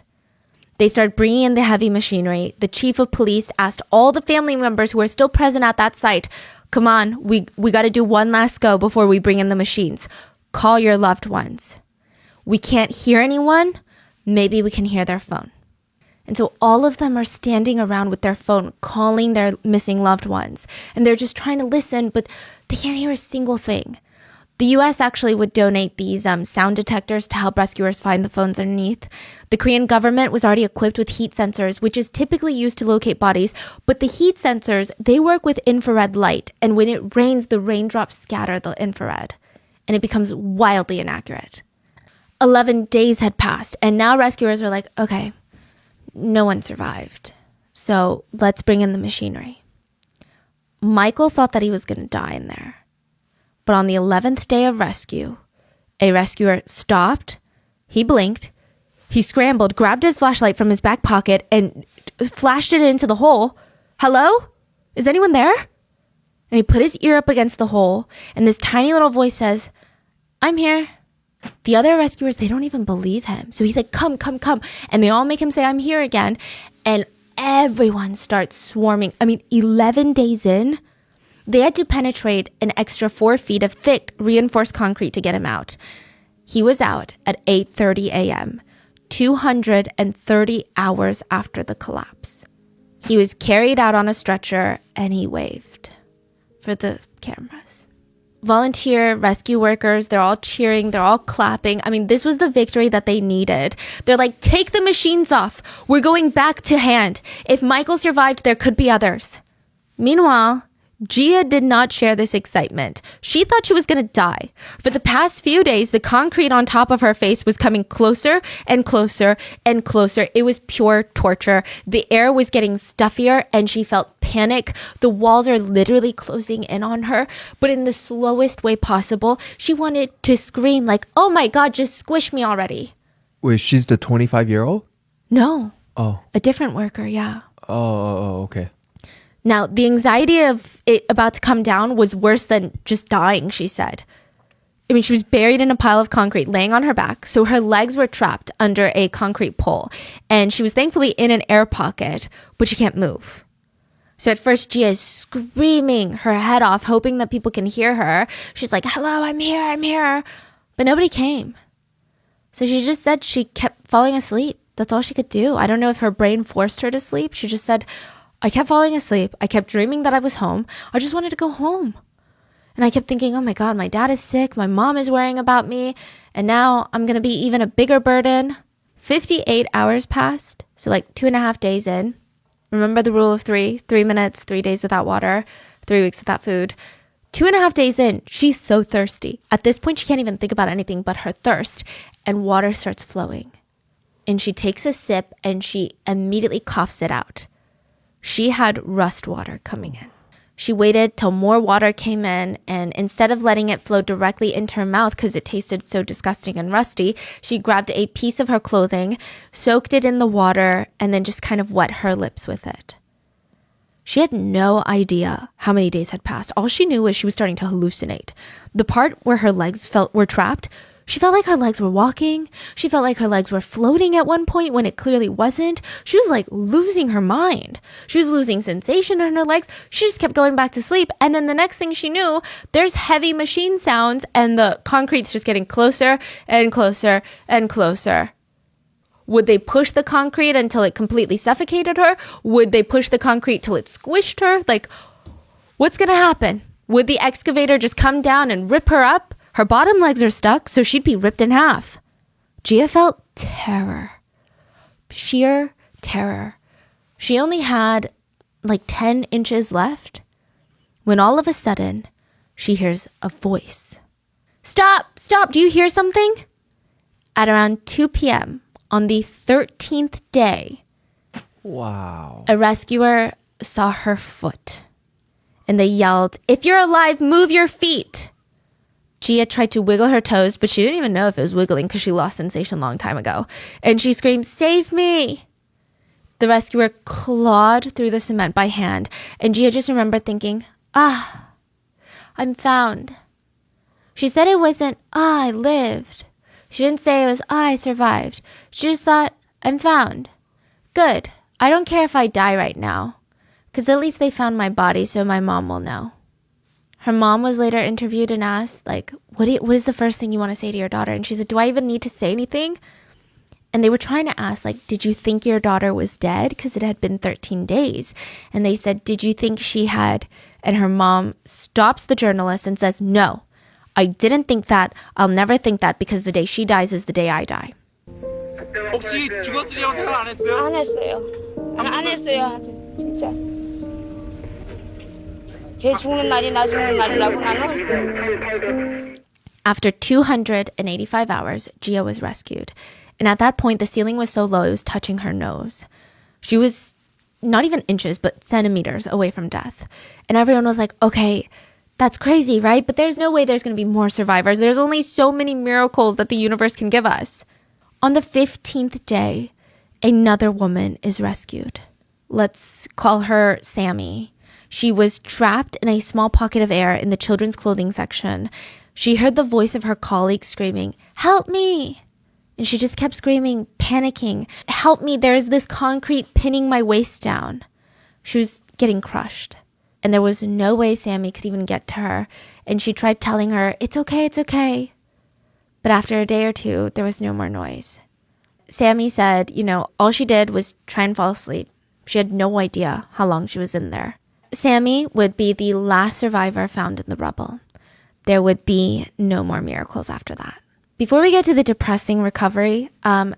They started bringing in the heavy machinery. The chief of police asked all the family members who were still present at that site, come on, we got to do one last go before we bring in the machines. Call your loved ones. We can't hear anyone. Maybe we can hear their phone. And so all of them are standing around with their phone, calling their missing loved ones. And they're just trying to listen, but they can't hear a single thing. The US actually would donate these sound detectors to help rescuers find the phones underneath. The Korean government was already equipped with heat sensors, which is typically used to locate bodies. But the heat sensors, they work with infrared light. And when it rains, the raindrops scatter the infrared. And it becomes wildly inaccurate. 11 days had passed, and now rescuers were like, okay, no one survived. So let's bring in the machinery. Michael thought that he was going to die in there. But on the 11th day of rescue, a rescuer stopped, he blinked, he scrambled, grabbed his flashlight from his back pocket and flashed it into the hole. Hello? Is anyone there? And he put his ear up against the hole, and this tiny little voice says, I'm here. The other rescuers, they don't even believe him. So he's like, come. And they all make him say, I'm here again. And everyone starts swarming. 11 days in, they had to penetrate an extra 4 feet of thick reinforced concrete to get him out. He was out at 8:30 a.m., 230 hours after the collapse. He was carried out on a stretcher and he waved for the cameras. Volunteer rescue workers, they're all cheering, they're all clapping. This was the victory that they needed. They're like, take the machines off. We're going back to hand. If Michael survived, there could be others. Meanwhile, Gia did not share this excitement. She thought she was going to die. For the past few days, the concrete on top of her face was coming closer and closer and closer. It was pure torture. The air was getting stuffier and she felt panic. The walls are literally closing in on her, but in the slowest way possible. She wanted to scream like, oh my God, just squish me already. Wait, she's the 25-year-old? No. Oh. A different worker, yeah. Oh, okay. Now, the anxiety of it about to come down was worse than just dying, she said. She was buried in a pile of concrete, laying on her back, so her legs were trapped under a concrete pole. And she was thankfully in an air pocket, but she can't move. So at first, Gia is screaming her head off, hoping that people can hear her. She's like, hello, I'm here. But But nobody came. So she just said she kept falling asleep. That's all she could do. I don't know if her brain forced her to sleep. She just said, I kept falling asleep. I kept dreaming that I was home. I just wanted to go home. And I kept thinking, oh my God, my dad is sick. My mom is worrying about me. And now I'm going to be even a bigger burden. 58 hours passed. So like 2.5 days in. Remember the rule of 3 minutes, 3 days without water, 3 weeks without food. 2.5 days in, she's so thirsty. At this point, she can't even think about anything but her thirst. And water starts flowing. And she takes a sip and she immediately coughs it out. She had rust water coming in. She waited till more water came in, and instead of letting it flow directly into her mouth because it tasted so disgusting and rusty, she grabbed a piece of her clothing, soaked it in the water, and then just kind of wet her lips with it. She had no idea how many days had passed. All she knew was she was starting to hallucinate. The part where her legs were trapped, she felt like her legs were walking. She felt like her legs were floating at one point when it clearly wasn't. She was like losing her mind. She was losing sensation in her legs. She just kept going back to sleep. And then the next thing she knew, there's heavy machine sounds and the concrete's just getting closer and closer and closer. Would they push the concrete until it completely suffocated her? Would they push the concrete till it squished her? Like, what's going to happen? Would the excavator just come down and rip her up? Her bottom legs are stuck, so she'd be ripped in half. Gia felt terror. Sheer terror. She only had like 10 inches left when all of a sudden she hears a voice. Stop! Stop! Do you hear something? At around 2 p.m. on the 13th day, Wow. a rescuer saw her foot. And they yelled, "If you're alive, move your feet!" Gia tried to wiggle her toes, but she didn't even know if it was wiggling because she lost sensation a long time ago. And she screamed, "Save me!" The rescuer clawed through the cement by hand, and Gia just remembered thinking, I'm found. She said it wasn't, I lived. She didn't say it was, I survived. She just thought, I'm found. Good. I don't care if I die right now, because at least they found my body so my mom will know. Her mom was later interviewed and asked, like, what is the first thing you want to say to your daughter? And she said, do I even need to say anything? And they were trying to ask, like, did you think your daughter was dead? Because it had been 13 days. And they said, did you think she had? And her mom stops the journalist and says, no, I didn't think that. I'll never think that because the day she dies is the day I die. 혹시 죽었으리라고 생각 안 했어요? 안 했어요. 안 했어요. 아직 진짜. 걔 죽는 날이 나 죽는 날이라고 나는. After 285 hours, Gia was rescued. And at that point, the ceiling was so low, it was touching her nose. She was not even inches, but centimeters away from death. And everyone was like, okay, that's crazy, right? But there's no way there's going to be more survivors. There's only so many miracles that the universe can give us. On the 15th day, another woman is rescued. Let's call her Sammy. She was trapped in a small pocket of air in the children's clothing section. She heard the voice of her colleague screaming, "Help me!" And she just kept screaming, panicking, "Help me, there is this concrete pinning my waist down." She was getting crushed. And there was no way Sammy could even get to her. And she tried telling her, it's okay, it's okay. But after a day or two, there was no more noise. Sammy said, all she did was try and fall asleep. She had no idea how long she was in there. Sammy would be the last survivor found in the rubble. There would be no more miracles after that. Before we get to the depressing recovery,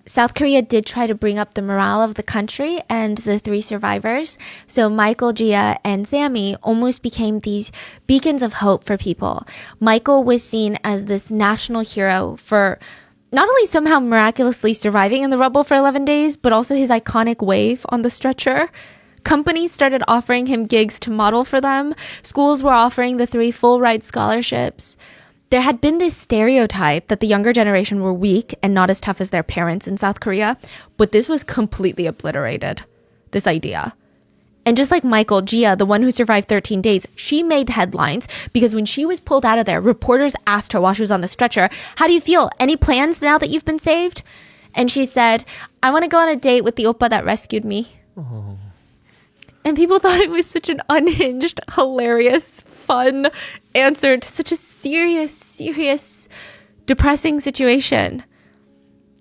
South Korea did try to bring up the morale of the country and the 3 survivors. So Michael, Gia, and Sammy almost became these beacons of hope for people. Michael was seen as this national hero for not only somehow miraculously surviving in the rubble for 11 days, but also his iconic wave on the stretcher. Companies started offering him gigs to model for them. Schools were offering the 3 full-ride scholarships. There had been this stereotype that the younger generation were weak and not as tough as their parents in South Korea, but this was completely obliterated, this idea. And just like Michael, Gia, the one who survived 13 days, she made headlines because when she was pulled out of there, reporters asked her while she was on the stretcher, how do you feel? Any plans now that you've been saved? And she said, I want to go on a date with the oppa that rescued me. Oh. And people thought it was such an unhinged, hilarious, fun answer to such a serious depressing situation.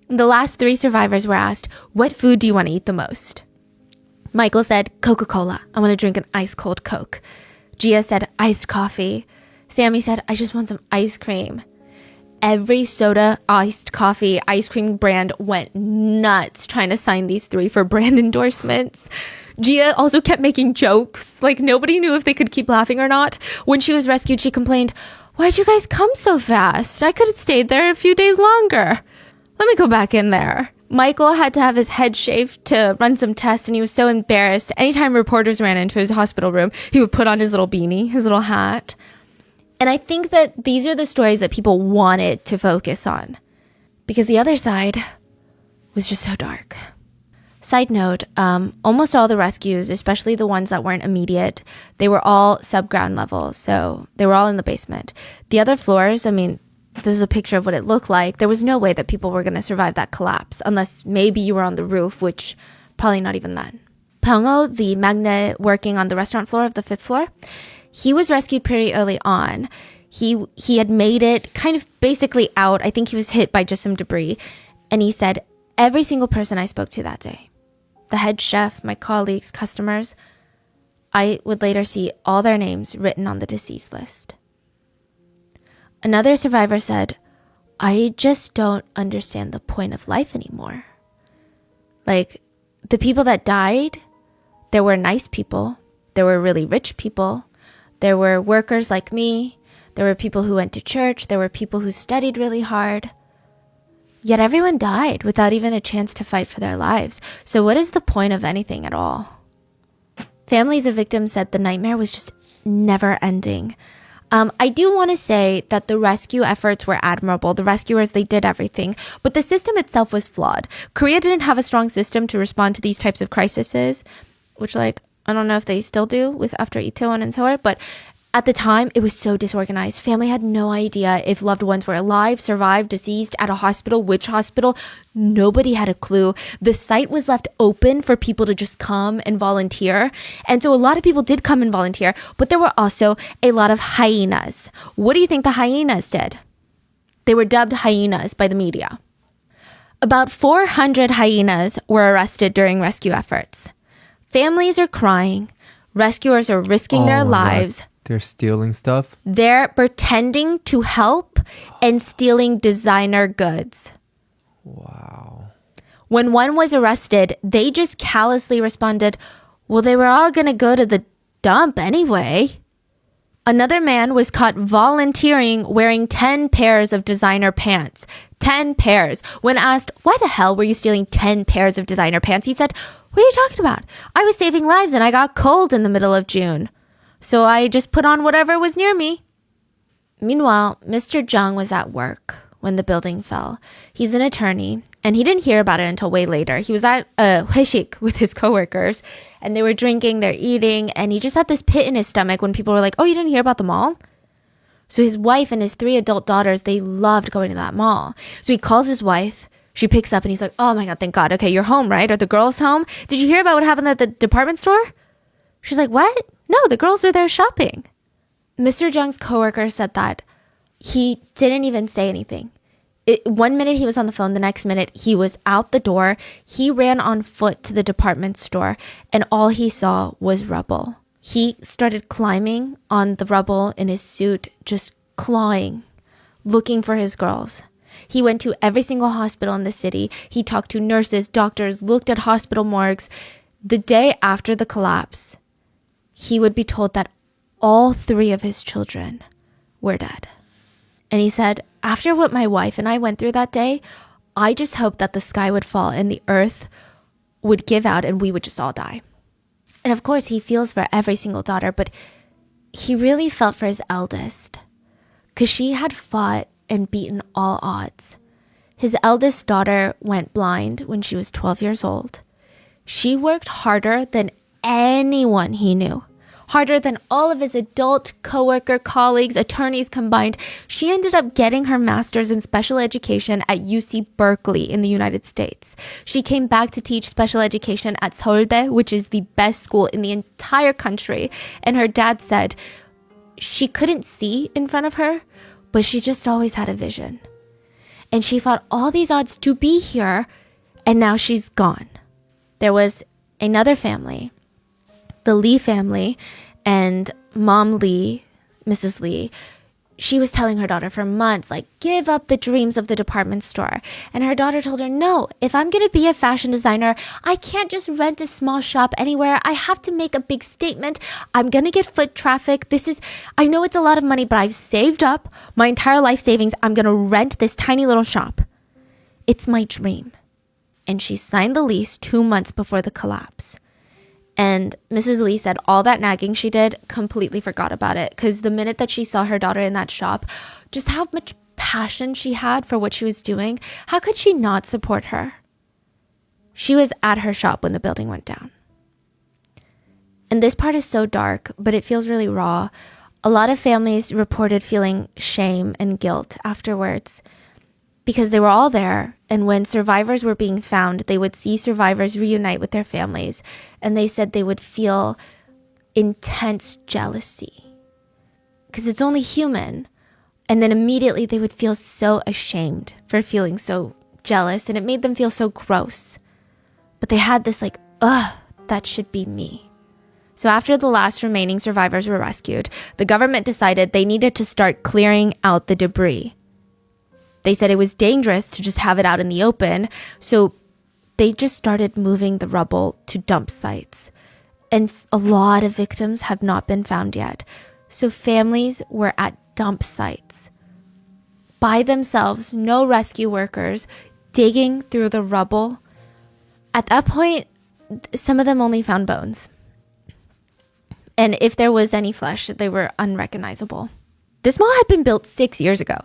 The last 3 survivors were asked, what food do you want to eat the most? Michael said, Coca-Cola. I want to drink an ice cold Coke. Gia said, iced coffee. Sammy said, I just want some ice cream. Every soda, iced coffee, ice cream brand went nuts trying to sign these 3 for brand endorsements. Gia also kept making jokes. Like, nobody knew if they could keep laughing or not. When she was rescued, she complained, why'd you guys come so fast? I could have stayed there a few days longer. Let me go back in there. Michael had to have his head shaved to run some tests, and he was so embarrassed. Anytime reporters ran into his hospital room, he would put on his little beanie, his little hat. And I think that these are the stories that people wanted to focus on, because the other side was just so dark. Side note, almost all the rescues, especially the ones that weren't immediate, they were all subground level. So they were all in the basement. The other floors, I mean, this is a picture of what it looked like. There was no way that people were going to survive that collapse, unless maybe you were on the roof, which probably not even then. Pyeongo, the magnate working on the restaurant floor of the 5th floor, he was rescued pretty early on. He had made it kind of basically out. I think he was hit by just some debris. And he said, every single person I spoke to that day, the head chef, my colleagues, customers, I would later see all their names written on the deceased list. Another survivor said, I just don't understand the point of life anymore. Like, the people that died, there were nice people. There were really rich people. There were workers like me. There were people who went to church. There were people who studied really hard. Yet everyone died without even a chance to fight for their lives. So what is the point of anything at all? Families of victims said the nightmare was just never ending. I do want to say that the rescue efforts were admirable. The rescuers, they did everything. But the system itself was flawed. Korea didn't have a strong system to respond to these types of crises, which, like, I don't know if they still do with after Itaewon and Seoul, but at the time, it was so disorganized. Family had no idea if loved ones were alive, survived, deceased, at a hospital, which hospital. Nobody had a clue. The site was left open for people to just come and volunteer. And so a lot of people did come and volunteer, but there were also a lot of hyenas. What do you think the hyenas did? They were dubbed hyenas by the media. About 400 hyenas were arrested during rescue efforts. Families are crying. Rescuers are risking their lives. God. They're stealing stuff? They're pretending to help and stealing designer goods. Wow. When one was arrested, they just callously responded, well, they were all going to go to the dump anyway. Another man was caught volunteering wearing 10 pairs of designer pants. 10 pairs. When asked, why the hell were you stealing 10 pairs of designer pants? He said, what are you talking about? I was saving lives and I got cold in the middle of June. So I just put on whatever was near me. Meanwhile, Mr. Jung was at work when the building fell. He's an attorney, and he didn't hear about it until way later. He was at a 회식 with his coworkers, and they were drinking, they're eating, and he just had this pit in his stomach when people were like, oh, you didn't hear about the mall? So his wife and his 3 adult daughters, they loved going to that mall. So he calls his wife. She picks up, and he's like, oh my God, thank God. Okay, you're home, right? Are the girls home? Did you hear about what happened at the department store? She's like, what? No, the girls are there shopping. Mr. Jung's coworker said that he didn't even say anything. 1 minute he was on the phone, the next minute he was out the door. He ran on foot to the department store, and all he saw was rubble. He started climbing on the rubble in his suit, just clawing, looking for his girls. He went to every single hospital in the city. He talked to nurses, doctors, looked at hospital morgues. The day after the collapse, he would be told that all 3 of his children were dead. And he said, after what my wife and I went through that day, I just hoped that the sky would fall and the earth would give out and we would just all die. And of course, he feels for every single daughter, but he really felt for his eldest because she had fought and beaten all odds. His eldest daughter went blind when she was 12 years old. She worked harder than anyone he knew, harder than all of his adult coworker colleagues, attorneys combined. She ended up getting her master's in special education at UC Berkeley in the United States. She came back to teach special education at Seoulde, which is the best school in the entire country. And her dad said she couldn't see in front of her, but she just always had a vision. And she fought all these odds to be here, and now she's gone. There was another family, the Lee family, and Mom Lee, Mrs. Lee. She was telling her daughter for months, like, give up the dreams of the department store. And her daughter told her, no, if I'm going to be a fashion designer, I can't just rent a small shop anywhere. I have to make a big statement. I'm going to get foot traffic. I know it's a lot of money, but I've saved up my entire life savings. I'm going to rent this tiny little shop. It's my dream. And she signed the lease 2 months before the collapse. And Mrs. Lee said all that nagging she did, completely forgot about it. Because the minute that she saw her daughter in that shop, just how much passion she had for what she was doing, how could she not support her? She was at her shop when the building went down. And this part is so dark, but it feels really raw. A lot of families reported feeling shame and guilt afterwards, because they were all there, and when survivors were being found, they would see survivors reunite with their families, and they said they would feel intense jealousy, because it's only human. And then immediately they would feel so ashamed for feeling so jealous, and it made them feel so gross. But they had this like, ugh, that should be me. So after the last remaining survivors were rescued, the government decided they needed to start clearing out the debris. They said it was dangerous to just have it out in the open, so they just started moving the rubble to dump sites. And a lot of victims have not been found yet. So families were at dump sites by themselves, no rescue workers, digging through the rubble. At that point, some of them only found bones. And if there was any flesh, they were unrecognizable. This mall had been built 6 years ago.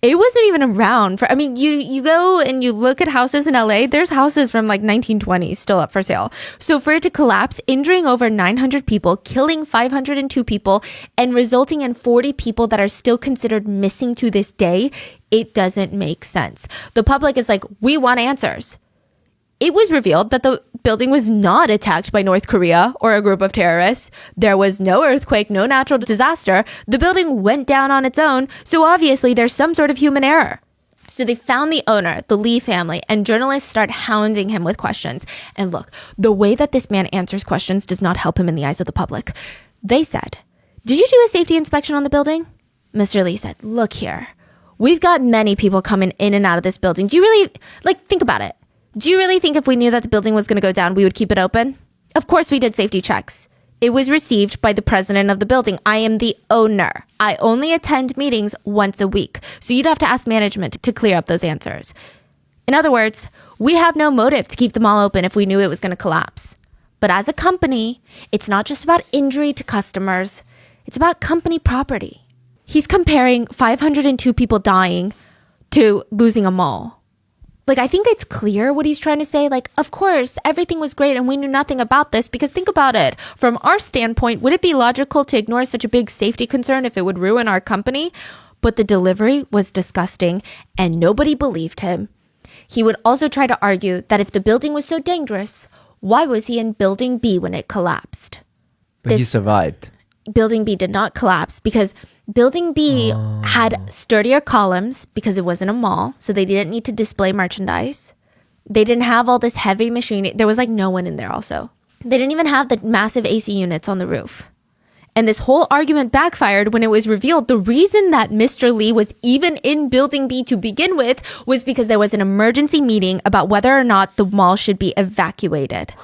It wasn't even around you go and you look at houses in LA, there's houses from like 1920s still up for sale. So for it to collapse, injuring over 900 people, killing 502 people, and resulting in 40 people that are still considered missing to this day, it doesn't make sense. The public is like, we want answers. It was revealed that the building was not attacked by North Korea or a group of terrorists. There was no earthquake, no natural disaster. The building went down on its own, so obviously there's some sort of human error. So they found the owner, the Lee family, and journalists start hounding him with questions. And look, the way that this man answers questions does not help him in the eyes of the public. They said, "Did you do a safety inspection on the building?" Mr. Lee said, "Look here. We've got many people coming in and out of this building. Do you really, think about it. Do you really think if we knew that the building was going to go down, we would keep it open? Of course we did safety checks. It was received by the president of the building. I am the owner. I only attend meetings once a week. So you'd have to ask management to clear up those answers. In other words, we have no motive to keep the mall open if we knew it was going to collapse. But as a company, it's not just about injury to customers. It's about company property." He's comparing 502 people dying to losing a mall. I think it's clear what he's trying to say. Of course, everything was great and we knew nothing about this, because think about it. From our standpoint, would it be logical to ignore such a big safety concern if it would ruin our company? But the delivery was disgusting and nobody believed him. He would also try to argue that if the building was so dangerous, why was he in Building B when it collapsed? But he survived. Building B did not collapse because Building B had sturdier columns because it wasn't a mall, so they didn't need to display merchandise. They didn't have all this heavy machinery. There was no one in there also. They didn't even have the massive AC units on the roof. And this whole argument backfired when it was revealed the reason that Mr. Lee was even in Building B to begin with was because there was an emergency meeting about whether or not the mall should be evacuated.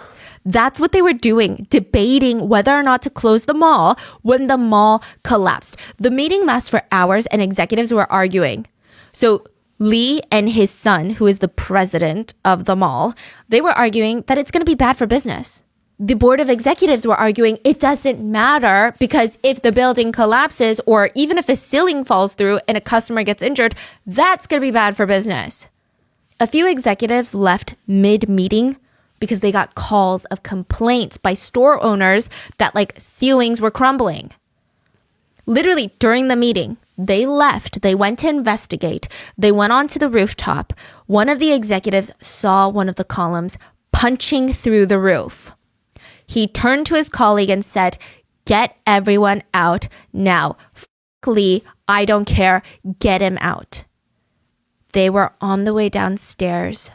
That's what they were doing, debating whether or not to close the mall when the mall collapsed. The meeting lasts for hours and executives were arguing. So Lee and his son, who is the president of the mall, they were arguing that it's going to be bad for business. The board of executives were arguing it doesn't matter because if the building collapses or even if a ceiling falls through and a customer gets injured, that's going to be bad for business. A few executives left mid-meeting because they got calls of complaints by store owners that ceilings were crumbling. Literally during the meeting, they left. They went to investigate. They went onto the rooftop. One of the executives saw one of the columns punching through the roof. He turned to his colleague and said, "Get everyone out now. Lee, I don't care. Get him out." They were on the way downstairs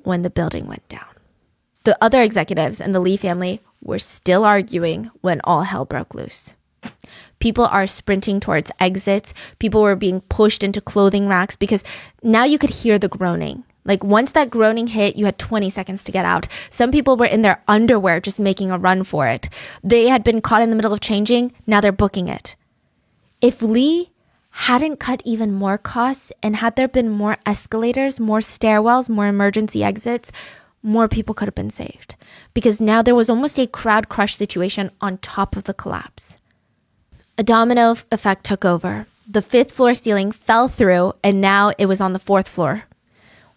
when the building went down. The other executives and the Lee family were still arguing when all hell broke loose. People are sprinting towards exits. People were being pushed into clothing racks because now you could hear the groaning. Like once that groaning hit, you had 20 seconds to get out. Some people were in their underwear just making a run for it. They had been caught in the middle of changing. Now they're booking it. If Lee hadn't cut even more costs and had there been more escalators, more stairwells, more emergency exits, more people could have been saved. Because now there was almost a crowd crush situation on top of the collapse. A domino effect took over. The 5th floor ceiling fell through and now it was on the 4th floor,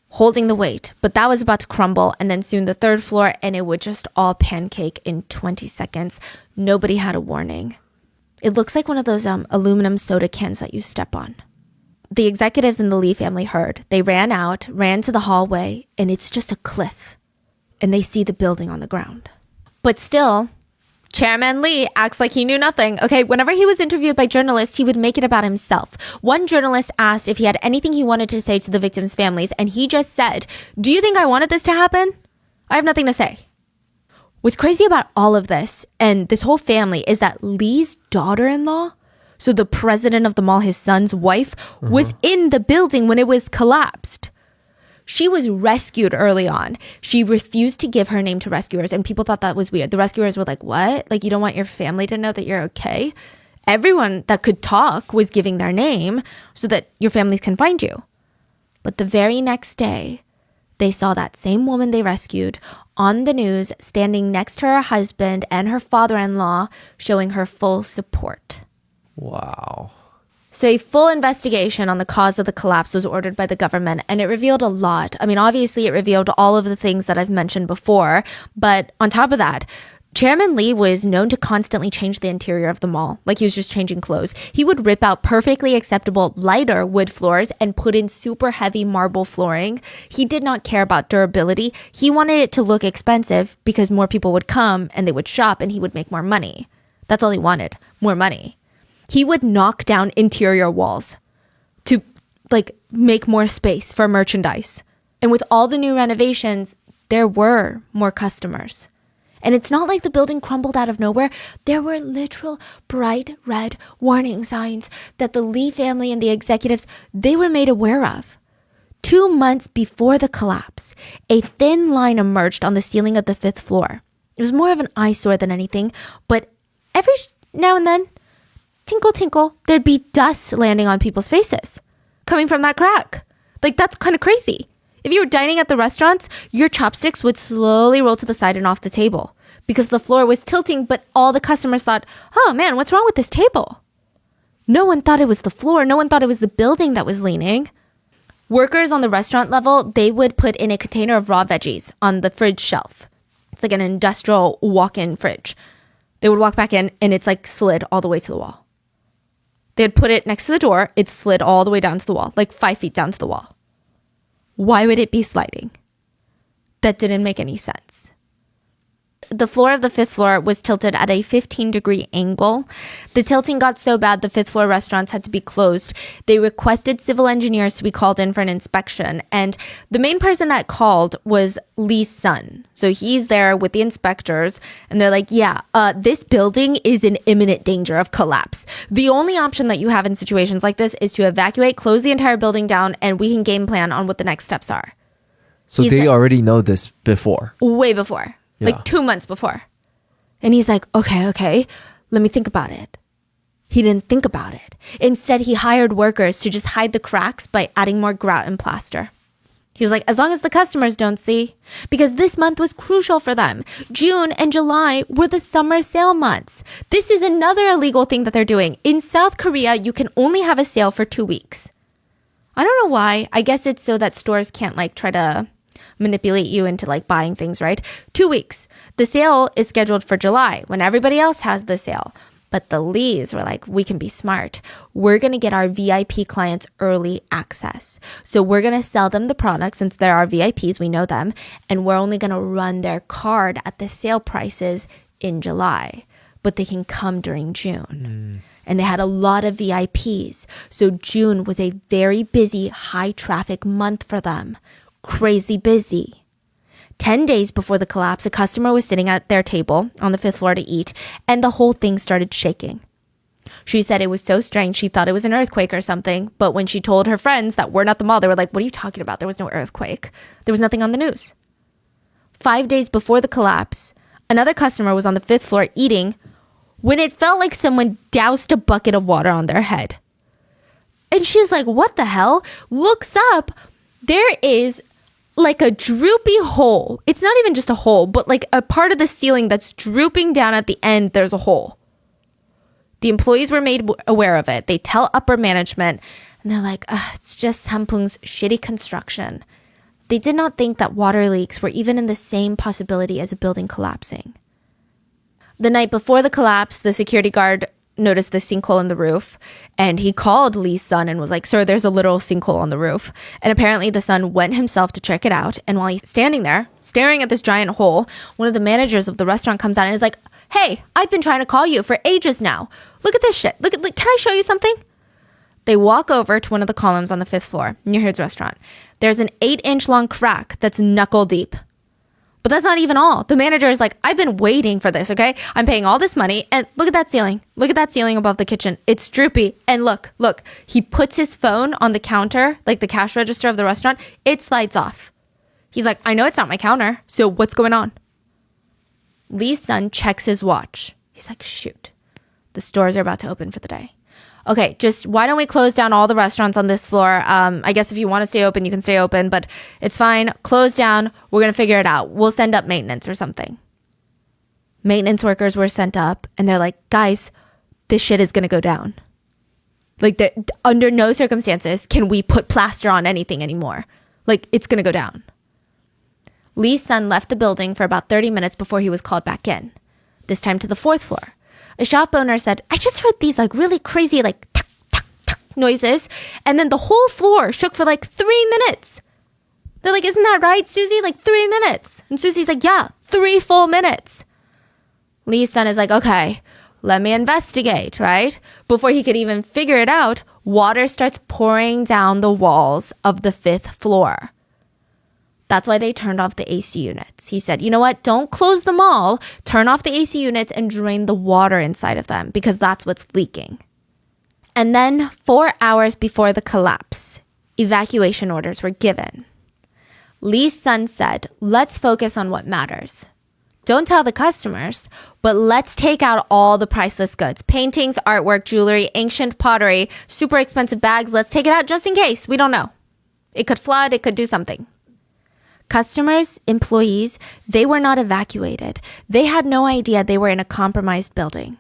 holding the weight. But that was about to crumble and then soon the 3rd floor and it would just all pancake in 20 seconds. Nobody had a warning. It looks like one of those aluminum soda cans that you step on. The executives in the Lee family heard. They ran out, ran to the hallway, and it's just a cliff. And they see the building on the ground. But still, Chairman Lee acts like he knew nothing. Okay, whenever he was interviewed by journalists, he would make it about himself. One journalist asked if he had anything he wanted to say to the victims' families, and he just said, "Do you think I wanted this to happen? I have nothing to say." What's crazy about all of this and this whole family is that Lee's daughter-in-law, so the president of the mall, his son's wife, was in the building when it was collapsed. She was rescued early on. She refused to give her name to rescuers, and people thought that was weird. The rescuers were like, what? Like, you don't want your family to know that you're okay? Everyone that could talk was giving their name so that your families can find you. But the very next day, they saw that same woman they rescued on the news standing next to her husband and her father-in-law, showing her full support. Wow. So a full investigation on the cause of the collapse was ordered by the government, and it revealed a lot. I mean, obviously it revealed all of the things that I've mentioned before, but on top of that, Chairman Lee was known to constantly change the interior of the mall, like he was just changing clothes. He would rip out perfectly acceptable lighter wood floors and put in super heavy marble flooring. He did not care about durability. He wanted it to look expensive because more people would come and they would shop and he would make more money. That's all he wanted, more money. He would knock down interior walls to make more space for merchandise. And with all the new renovations, there were more customers. And it's not like the building crumbled out of nowhere. There were literal bright red warning signs that the Lee family and the executives, they were made aware of. 2 months before the collapse, a thin line emerged on the ceiling of the 5th floor. It was more of an eyesore than anything, but every now and then, tinkle, tinkle, there'd be dust landing on people's faces coming from that crack. Like, that's kind of crazy. If you were dining at the restaurants, your chopsticks would slowly roll to the side and off the table because the floor was tilting, but all the customers thought, oh man, what's wrong with this table? No one thought it was the floor. No one thought it was the building that was leaning. Workers on the restaurant level, they would put in a container of raw veggies on the fridge shelf. It's like an industrial walk-in fridge. They would walk back in and it's like slid all the way to the wall. They'd put it next to the door. It slid all the way down to the wall, like 5 feet down to the wall. Why would it be sliding? That didn't make any sense. The floor of the 5th floor was tilted at a 15-degree angle. The tilting got so bad the 5th floor restaurants had to be closed. They requested civil engineers to be called in for an inspection. And the main person that called was Lee's son. So he's there with the inspectors and they're like, yeah, this building is in imminent danger of collapse. The only option that you have in situations like this is to evacuate, close the entire building down, and we can game plan on what the next steps are. So they already know this before. Way before. Yeah. Like 2 months before. And he's like, okay, let me think about it. He didn't think about it. Instead, he hired workers to just hide the cracks by adding more grout and plaster. He was like, as long as the customers don't see. Because this month was crucial for them. June and July were the summer sale months. This is another illegal thing that they're doing. In South Korea, you can only have a sale for 2 weeks. I don't know why. I guess it's so that stores can't try to manipulate you into buying things, right? 2 weeks. The sale is scheduled for July when everybody else has the sale. But the Lees were like, we can be smart. We're going to get our VIP clients early access. So we're going to sell them the product since they're our VIPs, we know them, and we're only going to run their card at the sale prices in July, but they can come during June. and they had a lot of VIPs. So June was a very busy, high traffic month for them. Crazy busy. 10 days before the collapse, a customer was sitting at their table on the 5th floor to eat, and the whole thing started shaking. She said it was so strange. She thought it was an earthquake or something. But when she told her friends that weren't at the mall, they were like, what are you talking about? There was no earthquake. There was nothing on the news. 5 days before the collapse, another customer was on the 5th floor eating when it felt like someone doused a bucket of water on their head. And she's like, what the hell? Looks up. There is like a droopy hole. It's not even just a hole, but like a part of the ceiling that's drooping down at the end. There's a hole. The employees were made aware of it. They tell upper management, and they're like, it's just Sampung's shitty construction. They did not think that water leaks were even in the same possibility as a building collapsing. The night before the collapse, the security guard noticed the sinkhole in the roof, and he called Lee's son and was like, sir, there's a literal sinkhole on the roof. And apparently the son went himself to check it out, and while he's standing there, staring at this giant hole, one of the managers of the restaurant comes out and is like, hey, I've been trying to call you for ages now. Look at this shit. Look, can I show you something? They walk over to one of the columns on the 5th floor near his restaurant. There's an 8-inch long crack that's knuckle deep. But that's not even all. The manager is like, I've been waiting for this, okay? I'm paying all this money, and look at that ceiling. Look at that ceiling above the kitchen. It's droopy. And look. He puts his phone on the counter, like the cash register of the restaurant. It slides off. He's like, I know it's not my counter, so what's going on? Lee's son checks his watch. He's like, shoot, the stores are about to open for the day. Okay, just why don't we close down all the restaurants on this floor? I guess if you want to stay open, you can stay open, but it's fine. Close down. We're going to figure it out. We'll send up maintenance or something. Maintenance workers were sent up, and they're like, guys, this shit is going to go down. Like, under no circumstances can we put plaster on anything anymore. Like, it's going to go down. Lee's son left the building for about 30 minutes before he was called back in, this time to the 4th floor. A shop owner said, I just heard these like really crazy like tuck, tuck, tuck noises, and then the whole floor shook for like 3 minutes. They're like, isn't that right, Susie? Like 3 minutes. And Susie's like, yeah, 3 full minutes. Lee's son is like, okay, let me investigate, right? Before he could even figure it out, water starts pouring down the walls of the 5th floor. That's why they turned off the AC units. He said, you know what? Don't close them all. Turn off the AC units and drain the water inside of them because that's what's leaking. And then 4 hours before the collapse, evacuation orders were given. Lee's son said, let's focus on what matters. Don't tell the customers, but let's take out all the priceless goods. Paintings, artwork, jewelry, ancient pottery, super expensive bags. Let's take it out just in case. We don't know. It could flood. It could do something. Customers, employees, they were not evacuated. They had no idea they were in a compromised building.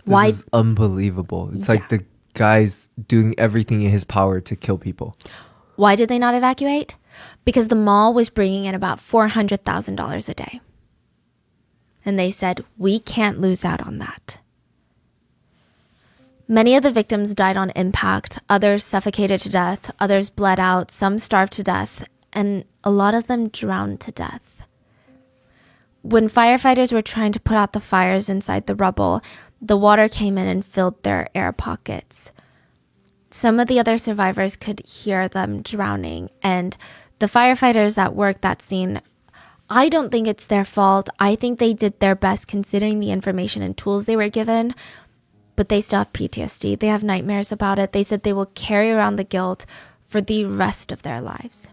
This is unbelievable. It's like the guy's doing everything in his power to kill people. Why did they not evacuate? Because the mall was bringing in about $400,000 a day. And they said, we can't lose out on that. Many of the victims died on impact. Others suffocated to death. Others bled out. Some starved to death. And a lot of them drowned to death. When firefighters were trying to put out the fires inside the rubble, the water came in and filled their air pockets. Some of the other survivors could hear them drowning, and the firefighters that worked that scene, I don't think it's their fault. I think they did their best considering the information and tools they were given, but they still have PTSD. They have nightmares about it. They said they will carry around the guilt for the rest of their lives.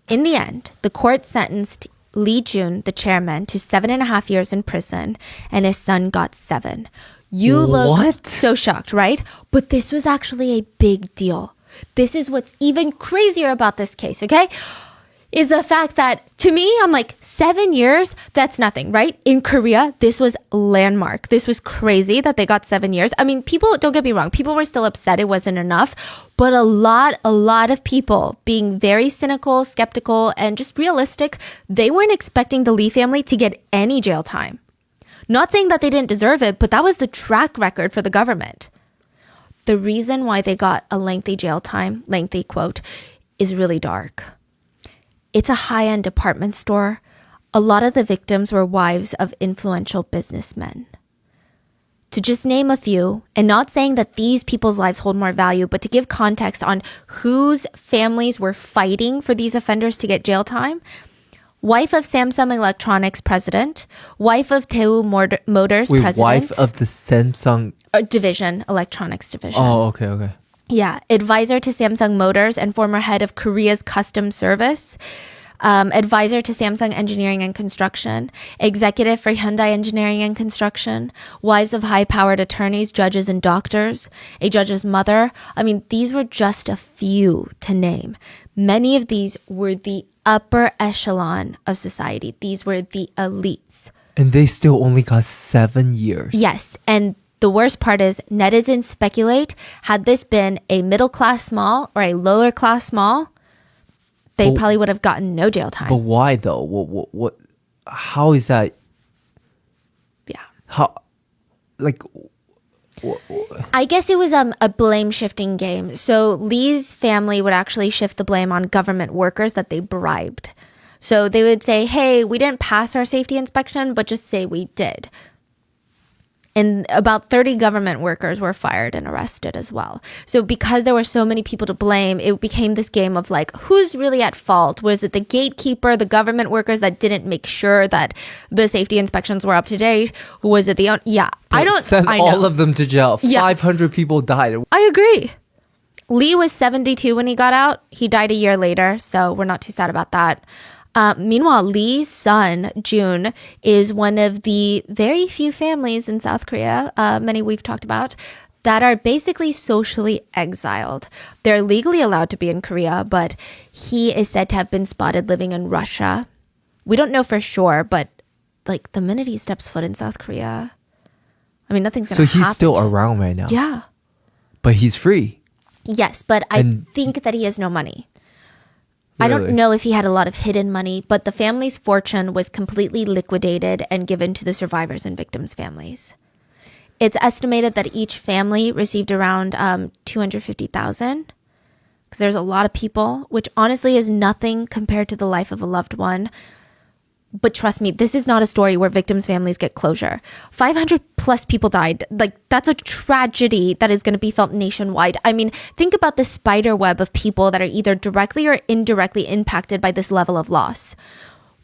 In the end, the court sentenced Lee Jun, the chairman, to 7.5 years in prison, and his son got 7. You look so shocked, right? But this was actually a big deal. This is what's even crazier about this case, okay? Is the fact that, to me, I'm like, 7 years, that's nothing, right? In Korea, this was landmark. This was crazy that they got 7 years. I mean, people, don't get me wrong, people were still upset it wasn't enough, but a lot of people being very cynical, skeptical, and just realistic, they weren't expecting the Lee family to get any jail time. Not saying that they didn't deserve it, but that was the track record for the government. The reason why they got a lengthy jail time, lengthy quote, is really dark. It's a high-end department store. A lot of the victims were wives of influential businessmen. To just name a few, and not saying that these people's lives hold more value, but to give context on whose families were fighting for these offenders to get jail time. Wife of Samsung Electronics president, wife of Daewoo Motors president. Wife of the Samsung division, electronics division. Oh, okay. Yeah, advisor to Samsung Motors and former head of Korea's Customs Service. Advisor to Samsung Engineering and Construction, executive for Hyundai Engineering and Construction, wives of high-powered attorneys, judges, and doctors, a judge's mother. I mean, these were just a few to name. Many of these were the upper echelon of society. These were the elites. And they still only got 7 years. Yes, and the worst part is netizens speculate, had this been a middle-class small or a lower-class small, they probably would have gotten no jail time. But why though? What how is that? Yeah. How, like, I guess it was a blame shifting game. So Lee's family would actually shift the blame on government workers that they bribed. So they would say, hey, we didn't pass our safety inspection, but just say we did. And about 30 government workers were fired and arrested as well. So because there were so many people to blame, it became this game of like, who's really at fault? Was it the gatekeeper, the government workers that didn't make sure that the safety inspections were up to date? Was it the... Yeah, I don't... Send I know. all of them to jail. Yeah. 500 people died. I agree. Lee was 72 when he got out. He died a year later, so we're not too sad about that. Meanwhile, Lee's son, Jun, is one of the very few families in South Korea, many we've talked about, that are basically socially exiled. They're legally allowed to be in Korea, but he is said to have been spotted living in Russia. We don't know for sure, but like the minute he steps foot in South Korea, I mean, nothing's going to happen. So he's still around right now. Yeah. But he's free. Yes, but I think that he has no money. I Really? don't know if he had a lot of hidden money, but the family's fortune was completely liquidated and given to the survivors and victims' families. It's estimated that each family received around 250,000, because there's a lot of people, which honestly is nothing compared to the life of a loved one. But trust me, this is not a story where victims' families get closure. 500 plus people died. Like, that's a tragedy that is going to be felt nationwide. I mean, think about the spider web of people that are either directly or indirectly impacted by this level of loss.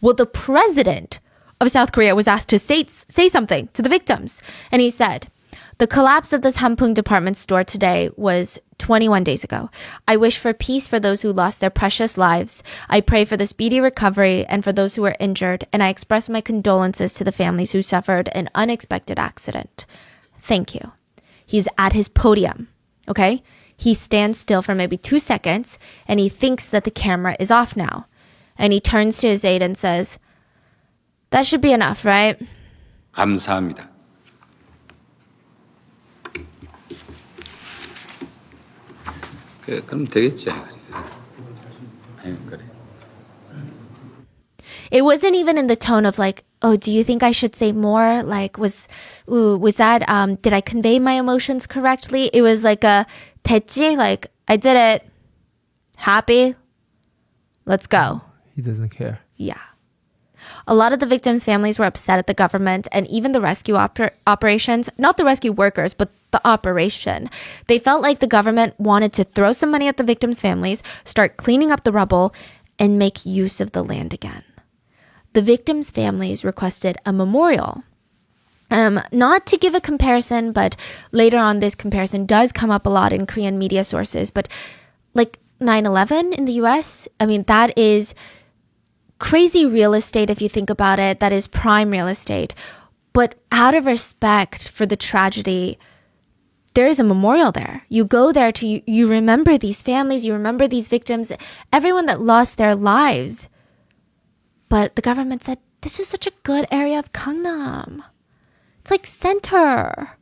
Well, the president of South Korea was asked to say something to the victims. And he said, the collapse of the Sampoong department store today was 21 days ago. I wish for peace for those who lost their precious lives. I pray for the speedy recovery and for those who were injured, and I express my condolences to the families who suffered an unexpected accident. Thank you. He's at his podium, okay? He stands still for maybe 2 seconds, and he thinks that the camera is off now. And he turns to his aide and says, that should be enough, right? 감사합니다. 그럼 되겠지. 아유, 그래. It wasn't even in the tone of like, oh, do you think I should say more? Like, was that, did I convey my emotions correctly? It was like a 됐지, like, I did it. Happy? Let's go. He doesn't care. Yeah. A lot of the victims' families were upset at the government and even the rescue operations, not the rescue workers, but the operation. They felt like the government wanted to throw some money at the victims' families, start cleaning up the rubble, and make use of the land again. The victims' families requested a memorial. Not to give a comparison, but later on this comparison does come up a lot in Korean media sources. But like 9/11 in the US, I mean, that is crazy real estate if you think about it. That is prime real estate. But out of respect for the tragedy, there is a memorial there. You go there to, you remember these families, you remember these victims, everyone that lost their lives. But the government said, this is such a good area of Gangnam. It's like center.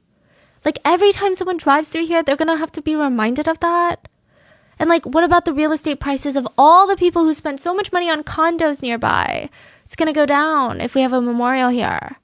Like every time someone drives through here, they're going to have to be reminded of that. And like, what about the real estate prices of all the people who spent so much money on condos nearby? It's going to go down if we have a memorial here.